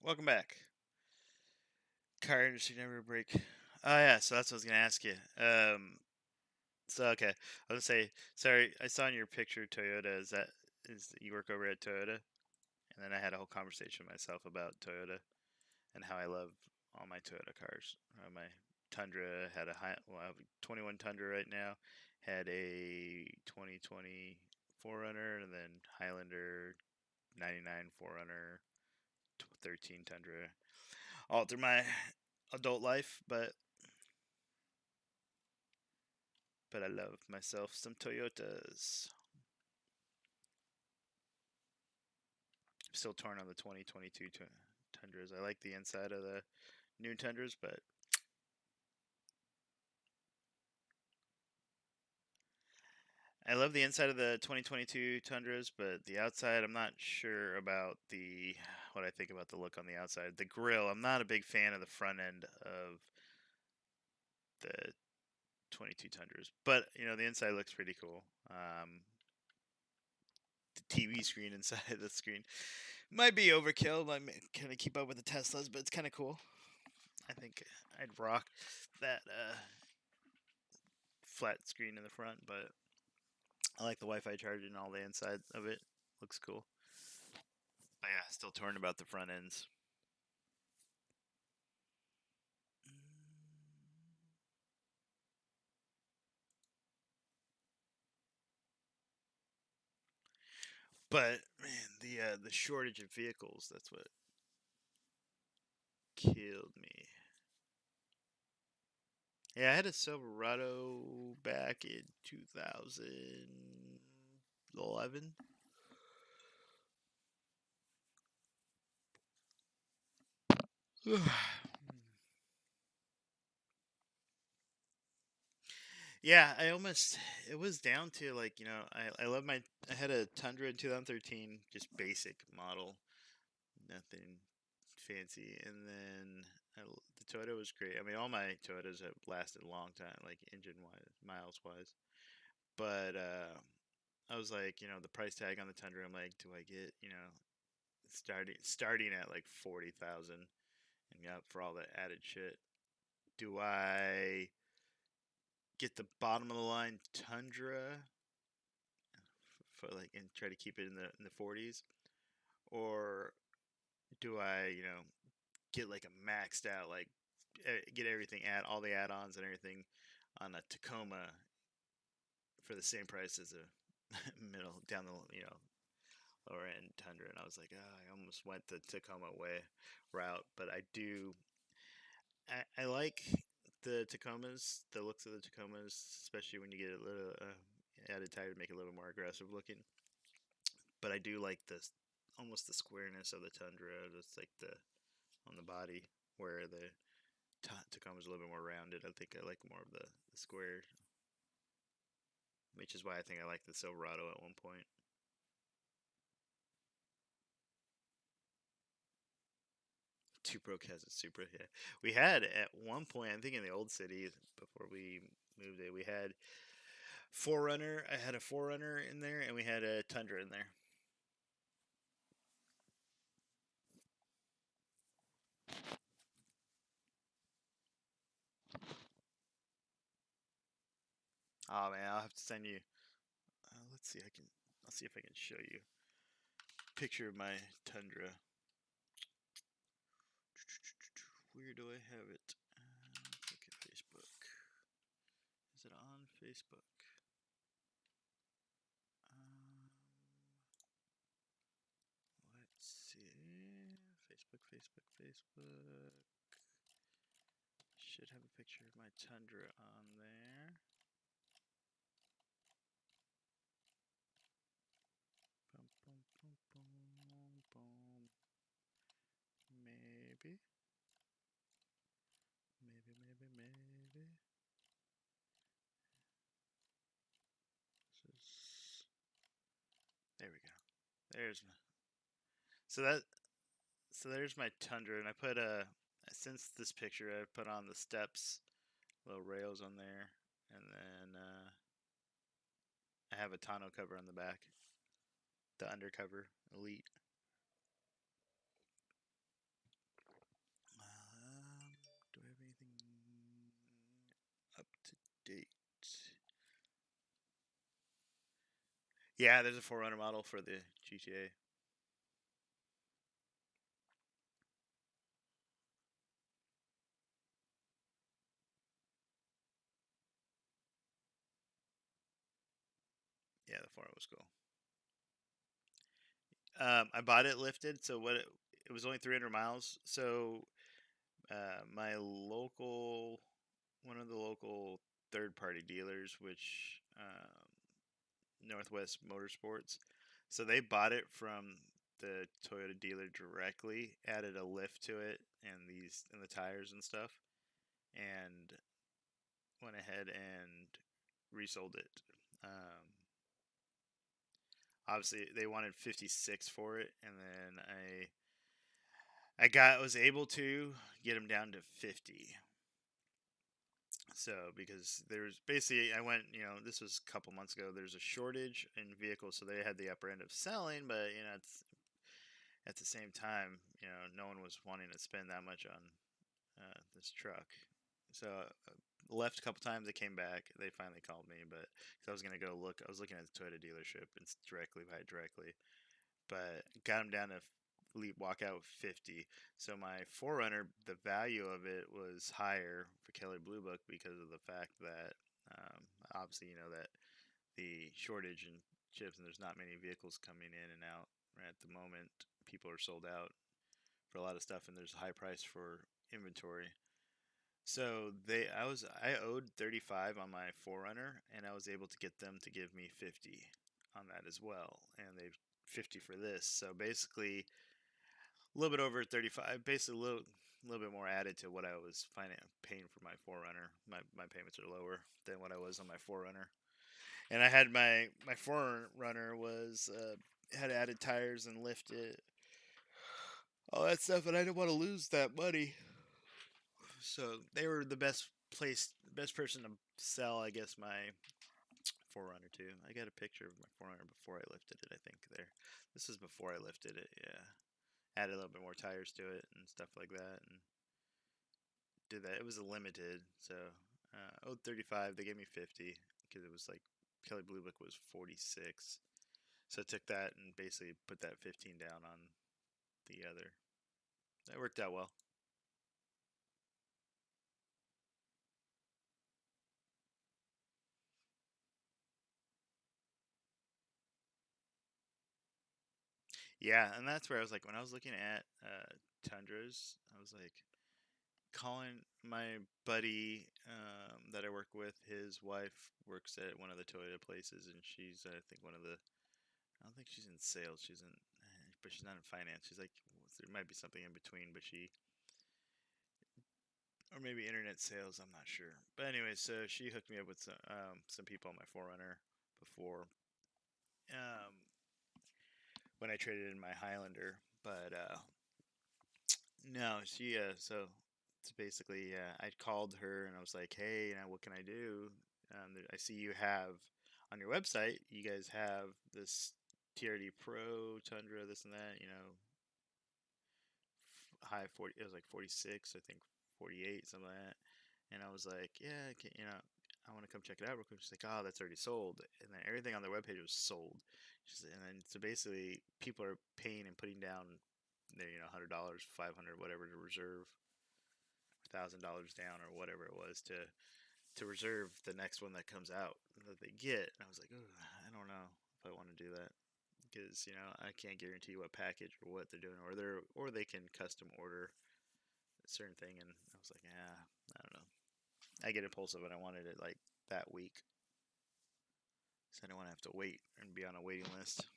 Welcome back. Car industry never break. Oh yeah, so that's what I was gonna ask you. So okay, I was gonna say sorry. I saw in your picture Toyota. Is you work over at Toyota? And then I had a whole conversation with myself about Toyota and how I love all my Toyota cars. My Tundra had I have a 21 Tundra right now. Had a 2020 Forerunner and then Highlander 99 Forerunner 13 Tundra all through my adult life, but I love myself some Toyotas. still torn on the 2022 Tundras. I like the inside of the new Tundras, but I love the inside of the 2022 Tundras, but the outside, I'm not sure about the what I think about the look on the outside. The grill, I'm not a big fan of the front end of the 22 Tundras, but the inside looks pretty cool. The TV screen inside the screen might be overkill. Might kind of keep up with the Teslas, but it's kind of cool. I think I'd rock that flat screen in the front, but I like the Wi-Fi charger and all the inside of it. Looks cool. But yeah, still torn about the front ends. But man, the shortage of vehicles, that's what killed me. Yeah, I had a Silverado back in 2011. Yeah, it was down to like, I love I had a Tundra in 2013, just basic model, nothing fancy. And then the Toyota was great. I mean, all my Toyotas have lasted a long time, like engine wise, miles wise. But I was like, the price tag on the Tundra, I'm like, do I get, starting at like 40,000 and yeah, for all the added shit? Do I get the bottom of the line Tundra for like and try to keep it in the 40s, or do I get like a maxed out like get everything all the add-ons and everything on a Tacoma for the same price as a middle down the lower end Tundra? And I was like, oh, I almost went the Tacoma way route, but I like the Tacomas, the looks of the Tacomas, especially when you get a little added tire to make it a little more aggressive looking. But I do like this almost the squareness of the Tundra, just like the on the body, where the Tacoma's a little bit more rounded. I think I like more of the square, which is why I think I liked the Silverado at one point. Two Broke has a Supra. Yeah, we had at one point. I think in the old city before we moved it, we had Forerunner. I had a Forerunner in there, and we had a Tundra in there. Oh man, I'll have to send you. Let's see. I'll see if I can show you a picture of my Tundra. Where do I have it? Look at Facebook. Is it on Facebook? Let's see. Facebook. Should have a picture of my Tundra on there. Maybe. There we go. There's my. So that. So there's my Tundra, and I put since this picture, I put on the steps, little rails on there, and then I have a tonneau cover on the back, the undercover Elite. Do I have anything up to date? Yeah, there's a 4Runner model for the GTA. Yeah, the 4Runner was cool. I bought it lifted, so it was only 300 miles. So my local, one of the local third-party dealers, which Northwest Motorsports, so they bought it from the Toyota dealer directly, added a lift to it and the tires and stuff, and went ahead and resold it. Obviously, they wanted 56 for it, and then I was able to get them down to 50. So because there's basically I went, this was a couple months ago. There's a shortage in vehicles, so they had the upper end of selling, but it's at the same time, no one was wanting to spend that much on this truck. So left a couple times. They came back. They finally called me, but because I was gonna go look, I was looking at the Toyota dealership and buy it directly, but got them down to walk out with 50. So my Forerunner, the value of it was higher for Keller Blue Book because of the fact that obviously that the shortage in chips and there's not many vehicles coming in and out right at the moment. People are sold out for a lot of stuff and there's a high price for inventory. So I owed 35 on my Forerunner and I was able to get them to give me 50 on that as well, and they 50 for this. So basically a little bit over 35, basically a little bit more added to what I was paying for my Forerunner. My payments are lower than what I was on my Forerunner. And I had my Forerunner was had added tires and lifted all that stuff, and I didn't want to lose that money. So they were the best person to sell, I guess, my Forerunner to. I got a picture of my Forerunner before I lifted it. I think there. This is before I lifted it. Yeah, added a little bit more tires to it and stuff like that, and did that. It was a limited, so owed 35. They gave me 50 because it was like Kelly Blue Book was 46. So I took that and basically put that 15 down on the other. That worked out well. Yeah, and that's where I was like, when I was looking at Tundras, I was like, calling my buddy that I work with. His wife works at one of the Toyota places, and she's, I think, one of the. I don't think she's in sales. But she's not in finance. She's like, there might be something in between, but or maybe internet sales. I'm not sure. But anyway, so she hooked me up with some people on my Forerunner before. Um, when I traded in my Highlander, but no, so it's basically I called her and I was like, hey, what can I do? I see you have on your website, you guys have this TRD Pro Tundra, this and that, high 40, it was like 46, I think 48, something like that. And I was like, yeah, I want to come check it out real quick. She's like, oh, that's already sold. And then everything on their webpage was sold. And then so basically people are paying and putting down their, $100, 500, whatever to reserve, $1,000 down or whatever it was to reserve the next one that comes out that they get. And I was like, oh, I don't know if I want to do that because I can't guarantee what package or what they're doing, or they can custom order a certain thing. And I was like, yeah, I don't know. I get impulsive and I wanted it like that week, so I don't want to have to wait and be on a waiting list.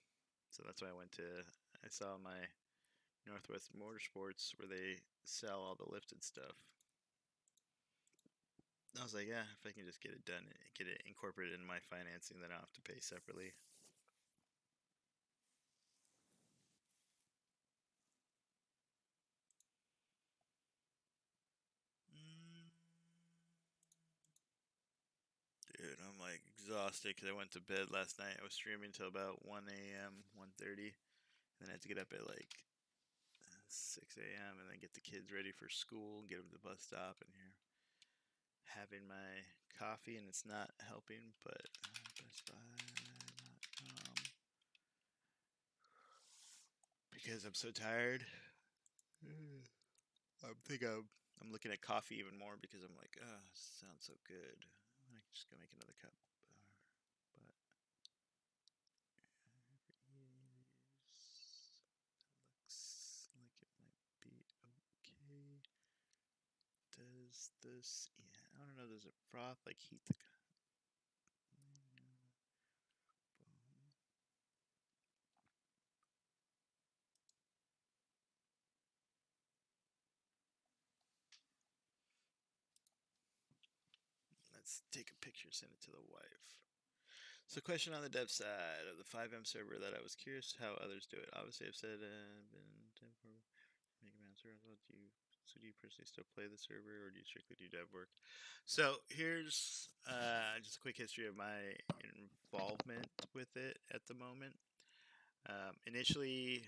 So that's why I saw my Northwest Motorsports where they sell all the lifted stuff. I was like, yeah, if I can just get it done, get it incorporated in my financing, then I don't have to pay separately. Dude, I'm like exhausted because I went to bed last night. I was streaming till about 1 a.m., 1:30. Then I had to get up at like 6 a.m. and then get the kids ready for school and get them to the bus stop. And here, having my coffee, and it's not helping, but BestBuy.com because I'm so tired. I'm looking at coffee even more because I'm like, oh, sounds so good. I'm just gonna make another cup. But looks like it might be okay. Does this? Yeah, I don't know. Does it froth like heat the? let's take a picture, send it to the wife. So, question on the dev side of the 5M server that I was curious how others do it. Obviously, I've said make a master. So do you personally still play the server, or do you strictly do dev work? So here's just a quick history of my involvement with it at the moment. Initially,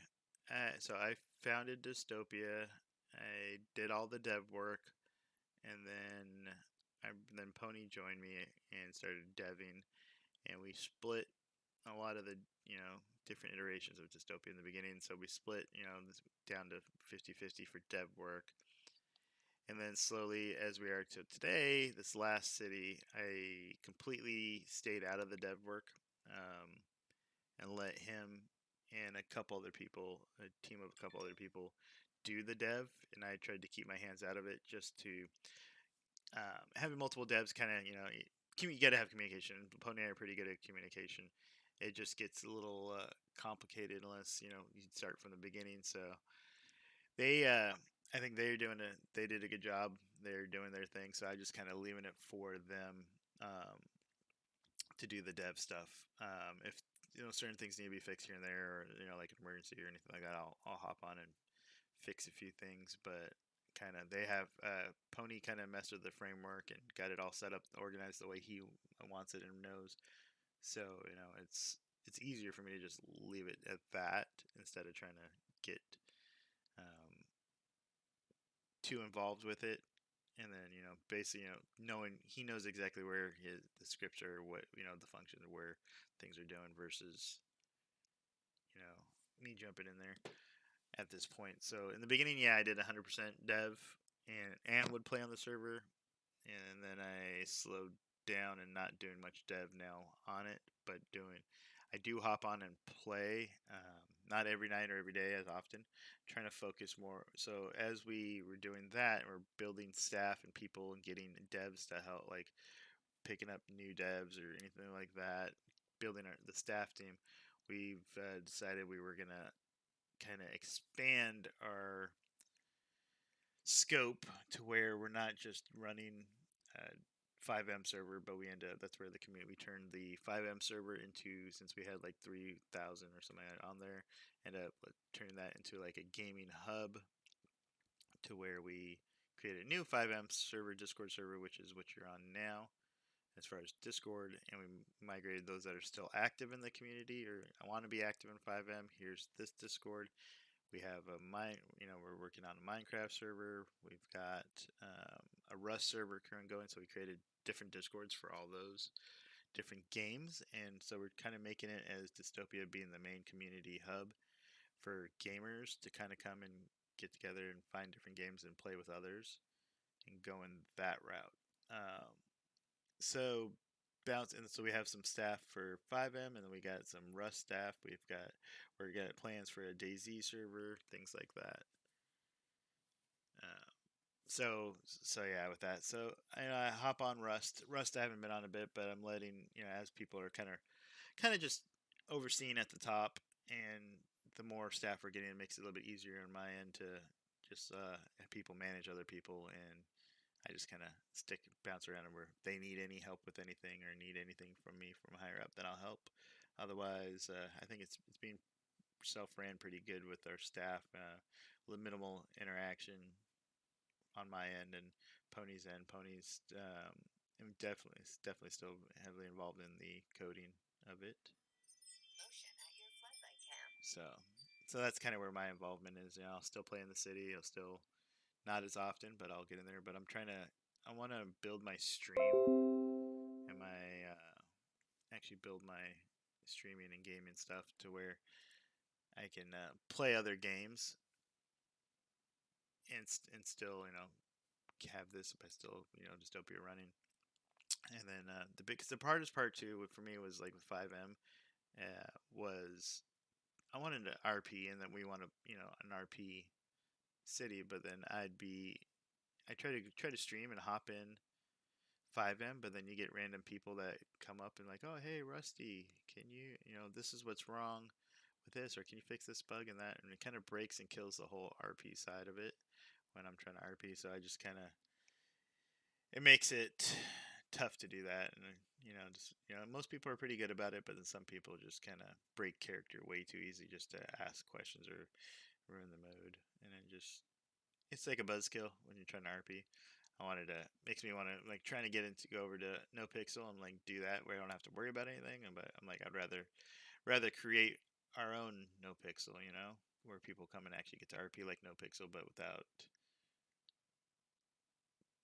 so I founded Dystopia. I did all the dev work, and then Pony joined me and started deving, and we split a lot of the different iterations of Dystopia in the beginning. So we split down to 50-50 for dev work, and then slowly as we are to today, this last city, I completely stayed out of the dev work, and let him and a couple other people, a team of a couple other people, do the dev, and I tried to keep my hands out of it just to having multiple devs kind of you got to have communication. Pony and I are pretty good at communication. It just gets a little complicated unless you start from the beginning. So they I think they did a good job. They're doing their thing, so I just kind of leaving it for them to do the dev stuff. If certain things need to be fixed here and there, or like an emergency or anything like that, I'll hop on and fix a few things. But kind of they have Pony kind of messed with the framework and got it all set up, organized the way he wants it and knows. So it's easier for me to just leave it at that instead of trying to get um, too involved with it. And then basically knowing he knows exactly where the scripts are, what the functions are, where things are doing versus me jumping in there at this point. So in the beginning, yeah, I did 100% dev, and would play on the server, and then I slowed down and not doing much dev now on it, but I do hop on and play, not every night or every day as often, trying to focus more. So as we were doing that, we're building staff and people and getting devs to help, like picking up new devs or anything like that, building the staff team. We've decided we were gonna kind of expand our scope to where we're not just running a 5M server, but that's where the community, we turned the 5M server into, since we had like 3,000 or something on there, end up turning that into like a gaming hub, to where we created a new 5M server, Discord server, which is what you're on now as far as Discord, and we migrated those that are still active in the community or I want to be active in 5M. Here's this Discord. We have we're working on a Minecraft server. We've got a Rust server currently going, so we created different Discords for all those different games, and so we're kind of making it as Dystopia being the main community hub for gamers to kind of come and get together and find different games and play with others and go in that route. So so we have some staff for 5M, and then we got some Rust staff. We're got plans for a DayZ server, things like that. So yeah, with that, so I hop on Rust. Rust I haven't been on a bit, but I'm letting as people are kind of just overseeing at the top, and the more staff we're getting, it makes it a little bit easier on my end to just have people manage other people, and I just kind of bounce around, and where they need any help with anything or need anything from me from higher up, then I'll help. Otherwise, I think it's being self-ran pretty good with our staff, with minimal interaction on my end and Pony's end. Pony's definitely still heavily involved in the coding of it. So that's kind of where my involvement is. I'll still play in the city. I'll still not as often, but I'll get in there. But I want to build my stream and actually build my streaming and gaming stuff to where I can play other games and still have this, but still Dystopia running. And then the hardest part too for me was like with 5M, was I wanted to RP, and then we want an RP city, but then I try to stream and hop in 5M, but then you get random people that come up and like, oh hey Rusty, can you this is what's wrong with this, or can you fix this bug and that, and it kind of breaks and kills the whole RP side of it when I'm trying to RP. So I just kind of, it makes it tough to do that, and just most people are pretty good about it, but then some people just kind of break character way too easy just to ask questions or ruin the mode, and it just it's like a buzzkill when you're trying to RP. Makes me want to like trying to get into go over to no pixel and like do that where I don't have to worry about anything. But I'm like I'd rather create our own no pixel, where people come and actually get to RP like no pixel, but without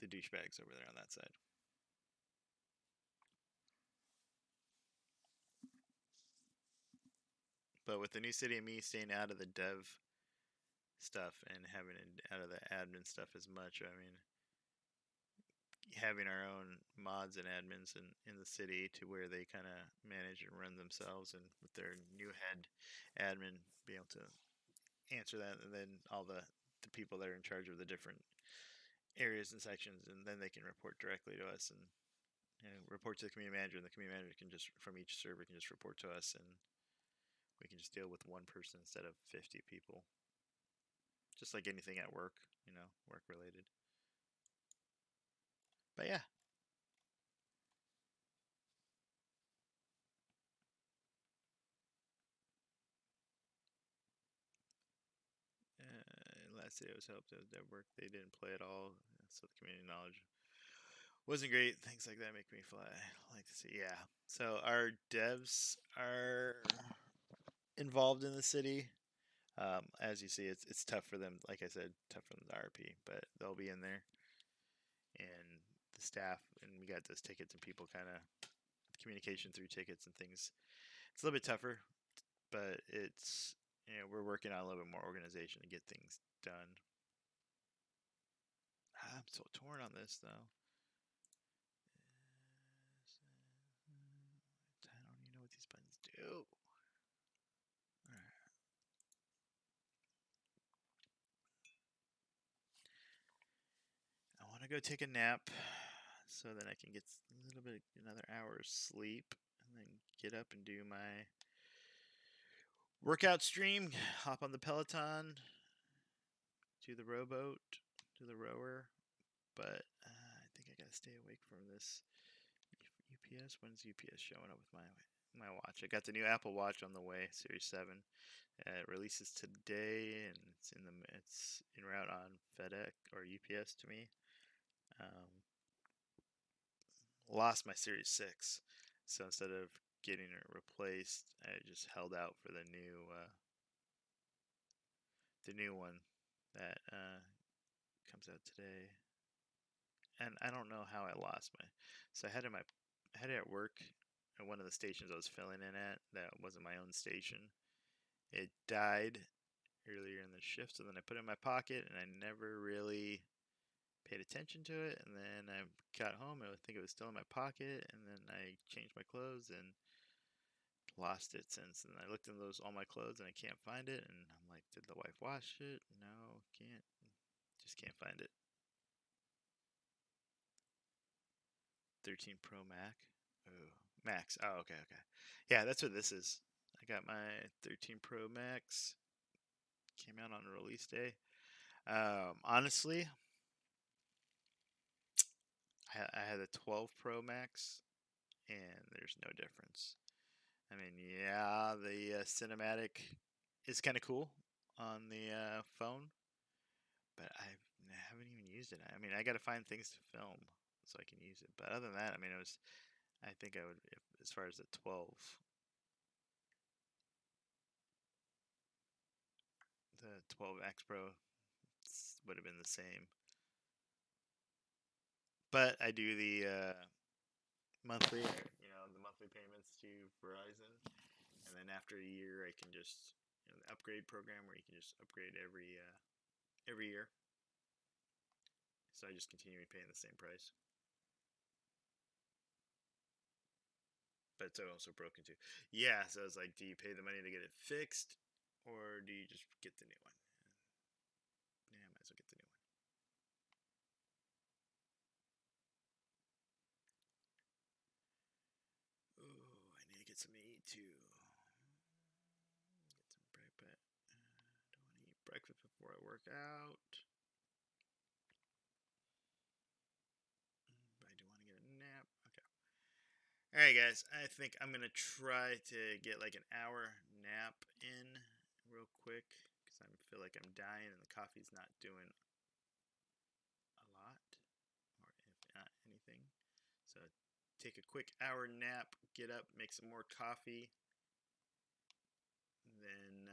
the douchebags over there on that side. But with the new city and me staying out of the dev stuff and having it out of the admin stuff as much, I mean, having our own mods and admins in the city to where they kind of manage and run themselves, and with their new head admin being able to answer that, and then all the people that are in charge of the different areas and sections, and then they can report directly to us and report to the community manager, and the community manager can just from each server can just report to us, and we can just deal with one person instead of 50 people, just like anything at work, work related. But yeah. Last day I was helped at work. They didn't play at all, so the community knowledge wasn't great. Things like that make me fly. I like to see. Yeah. So our devs are involved in the city. As you see, it's tough for them. Like I said, tough for them to RP, but they'll be in there, and the staff, and we got those tickets and people kind of communication through tickets and things. It's a little bit tougher, but it's we're working on a little bit more organization to get things done. I'm so torn on this though. I don't even know what these buttons do. I want to go take a nap so that I can get a little bit another hour of sleep, and then get up and do my workout stream, hop on the Peloton, do the rowboat, do the rower. But I think I gotta stay awake from this UPS. When's UPS showing up with my watch? I got the new Apple Watch on the way, Series 7. It releases today, and it's en route on FedEx or UPS to me. Lost my Series 6, so instead of getting it replaced, I just held out for the new one that comes out today. And I don't know how I lost my. So I had it at work at one of the stations I was filling in at. That wasn't my own station. It died earlier in the shift, so then I put it in my pocket, and I never really paid attention to it. And then I got home, and I think it was still in my pocket, and then I changed my clothes and lost it since. And I looked in all my clothes, and I can't find it. And I'm like, did the wife wash it? No, can't. Just can't find it. 13 Pro Mac. Oh, Max. Oh, okay. Yeah, that's what this is. I got my 13 Pro Max. Came out on release day. Honestly, I had a 12 Pro Max, and there's no difference. I mean, yeah, the cinematic is kind of cool on the phone, but I haven't even used it. I mean, I got to find things to film so I can use it. But other than that, I mean, I think I would, as far as the 12, the 12X Pro would have been the same. But I do the monthly, the monthly payments to Verizon, and then after a year, I can just the upgrade program where you can just upgrade every year. So I just continue paying the same price. But it's also broken too. Yeah, so it's like, do you pay the money to get it fixed, or do you just get the new one? Yeah, I might as well get the new one. Ooh, I need to get something to eat too. Get some breakfast. Don't want to eat breakfast before I work out. But I do want to get a nap. Alright, guys. I think I'm going to try to get like an hour nap in real quick because I feel like I'm dying and the coffee's not doing a lot, or if not anything. So take a quick hour nap, get up, make some more coffee, then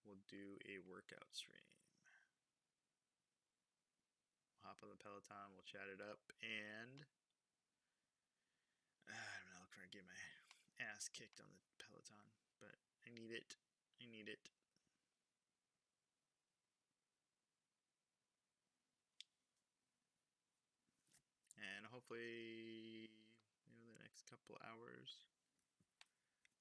we'll do a workout stream. We'll hop on the Peloton, we'll chat it up, and I'm not trying to get my ass kicked on the Peloton, but I need it. I need it. And hopefully, the next couple hours,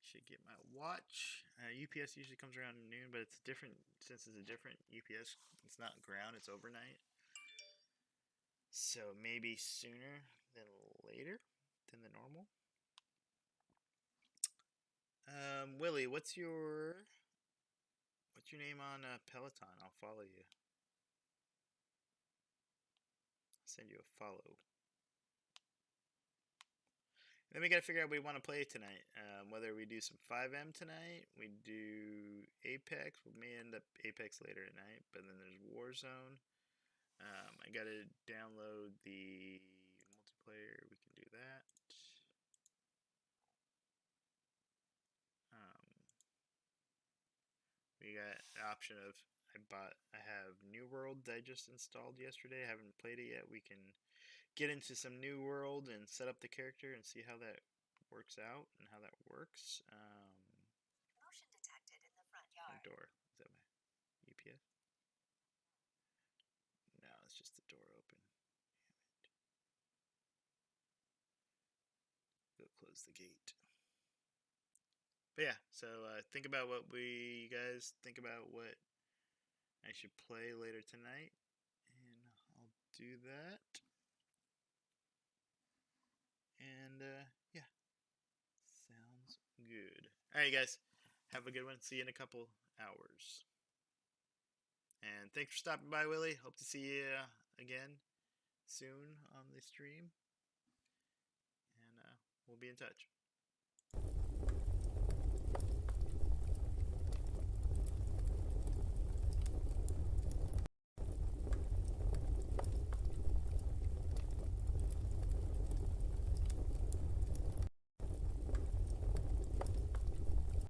should get my watch. UPS usually comes around noon, but it's different since it's a different UPS. It's not ground; it's overnight. So maybe sooner than later than the normal. Willie, what's your name on Peloton? I'll follow you. I'll send you a follow. Then we got to figure out what we want to play tonight. Whether we do some 5M tonight, we do Apex. We may end up Apex later at night, but then there's Warzone. I got to download the multiplayer. We can do that. We got the option of I have New World that I just installed yesterday. I haven't played it yet. We can get into some New World and set up the character and see how that works out and how that works. Motion detected in the front yard. Door. Is that my UPS? No, it's just the door open. Damn it. Go close the gate. But yeah, so think about you guys think about what I should play later tonight, and I'll do that. And yeah, sounds good. All right, guys, have a good one. See you in a couple hours. And thanks for stopping by, Willie. Hope to see you again soon on the stream. And we'll be in touch.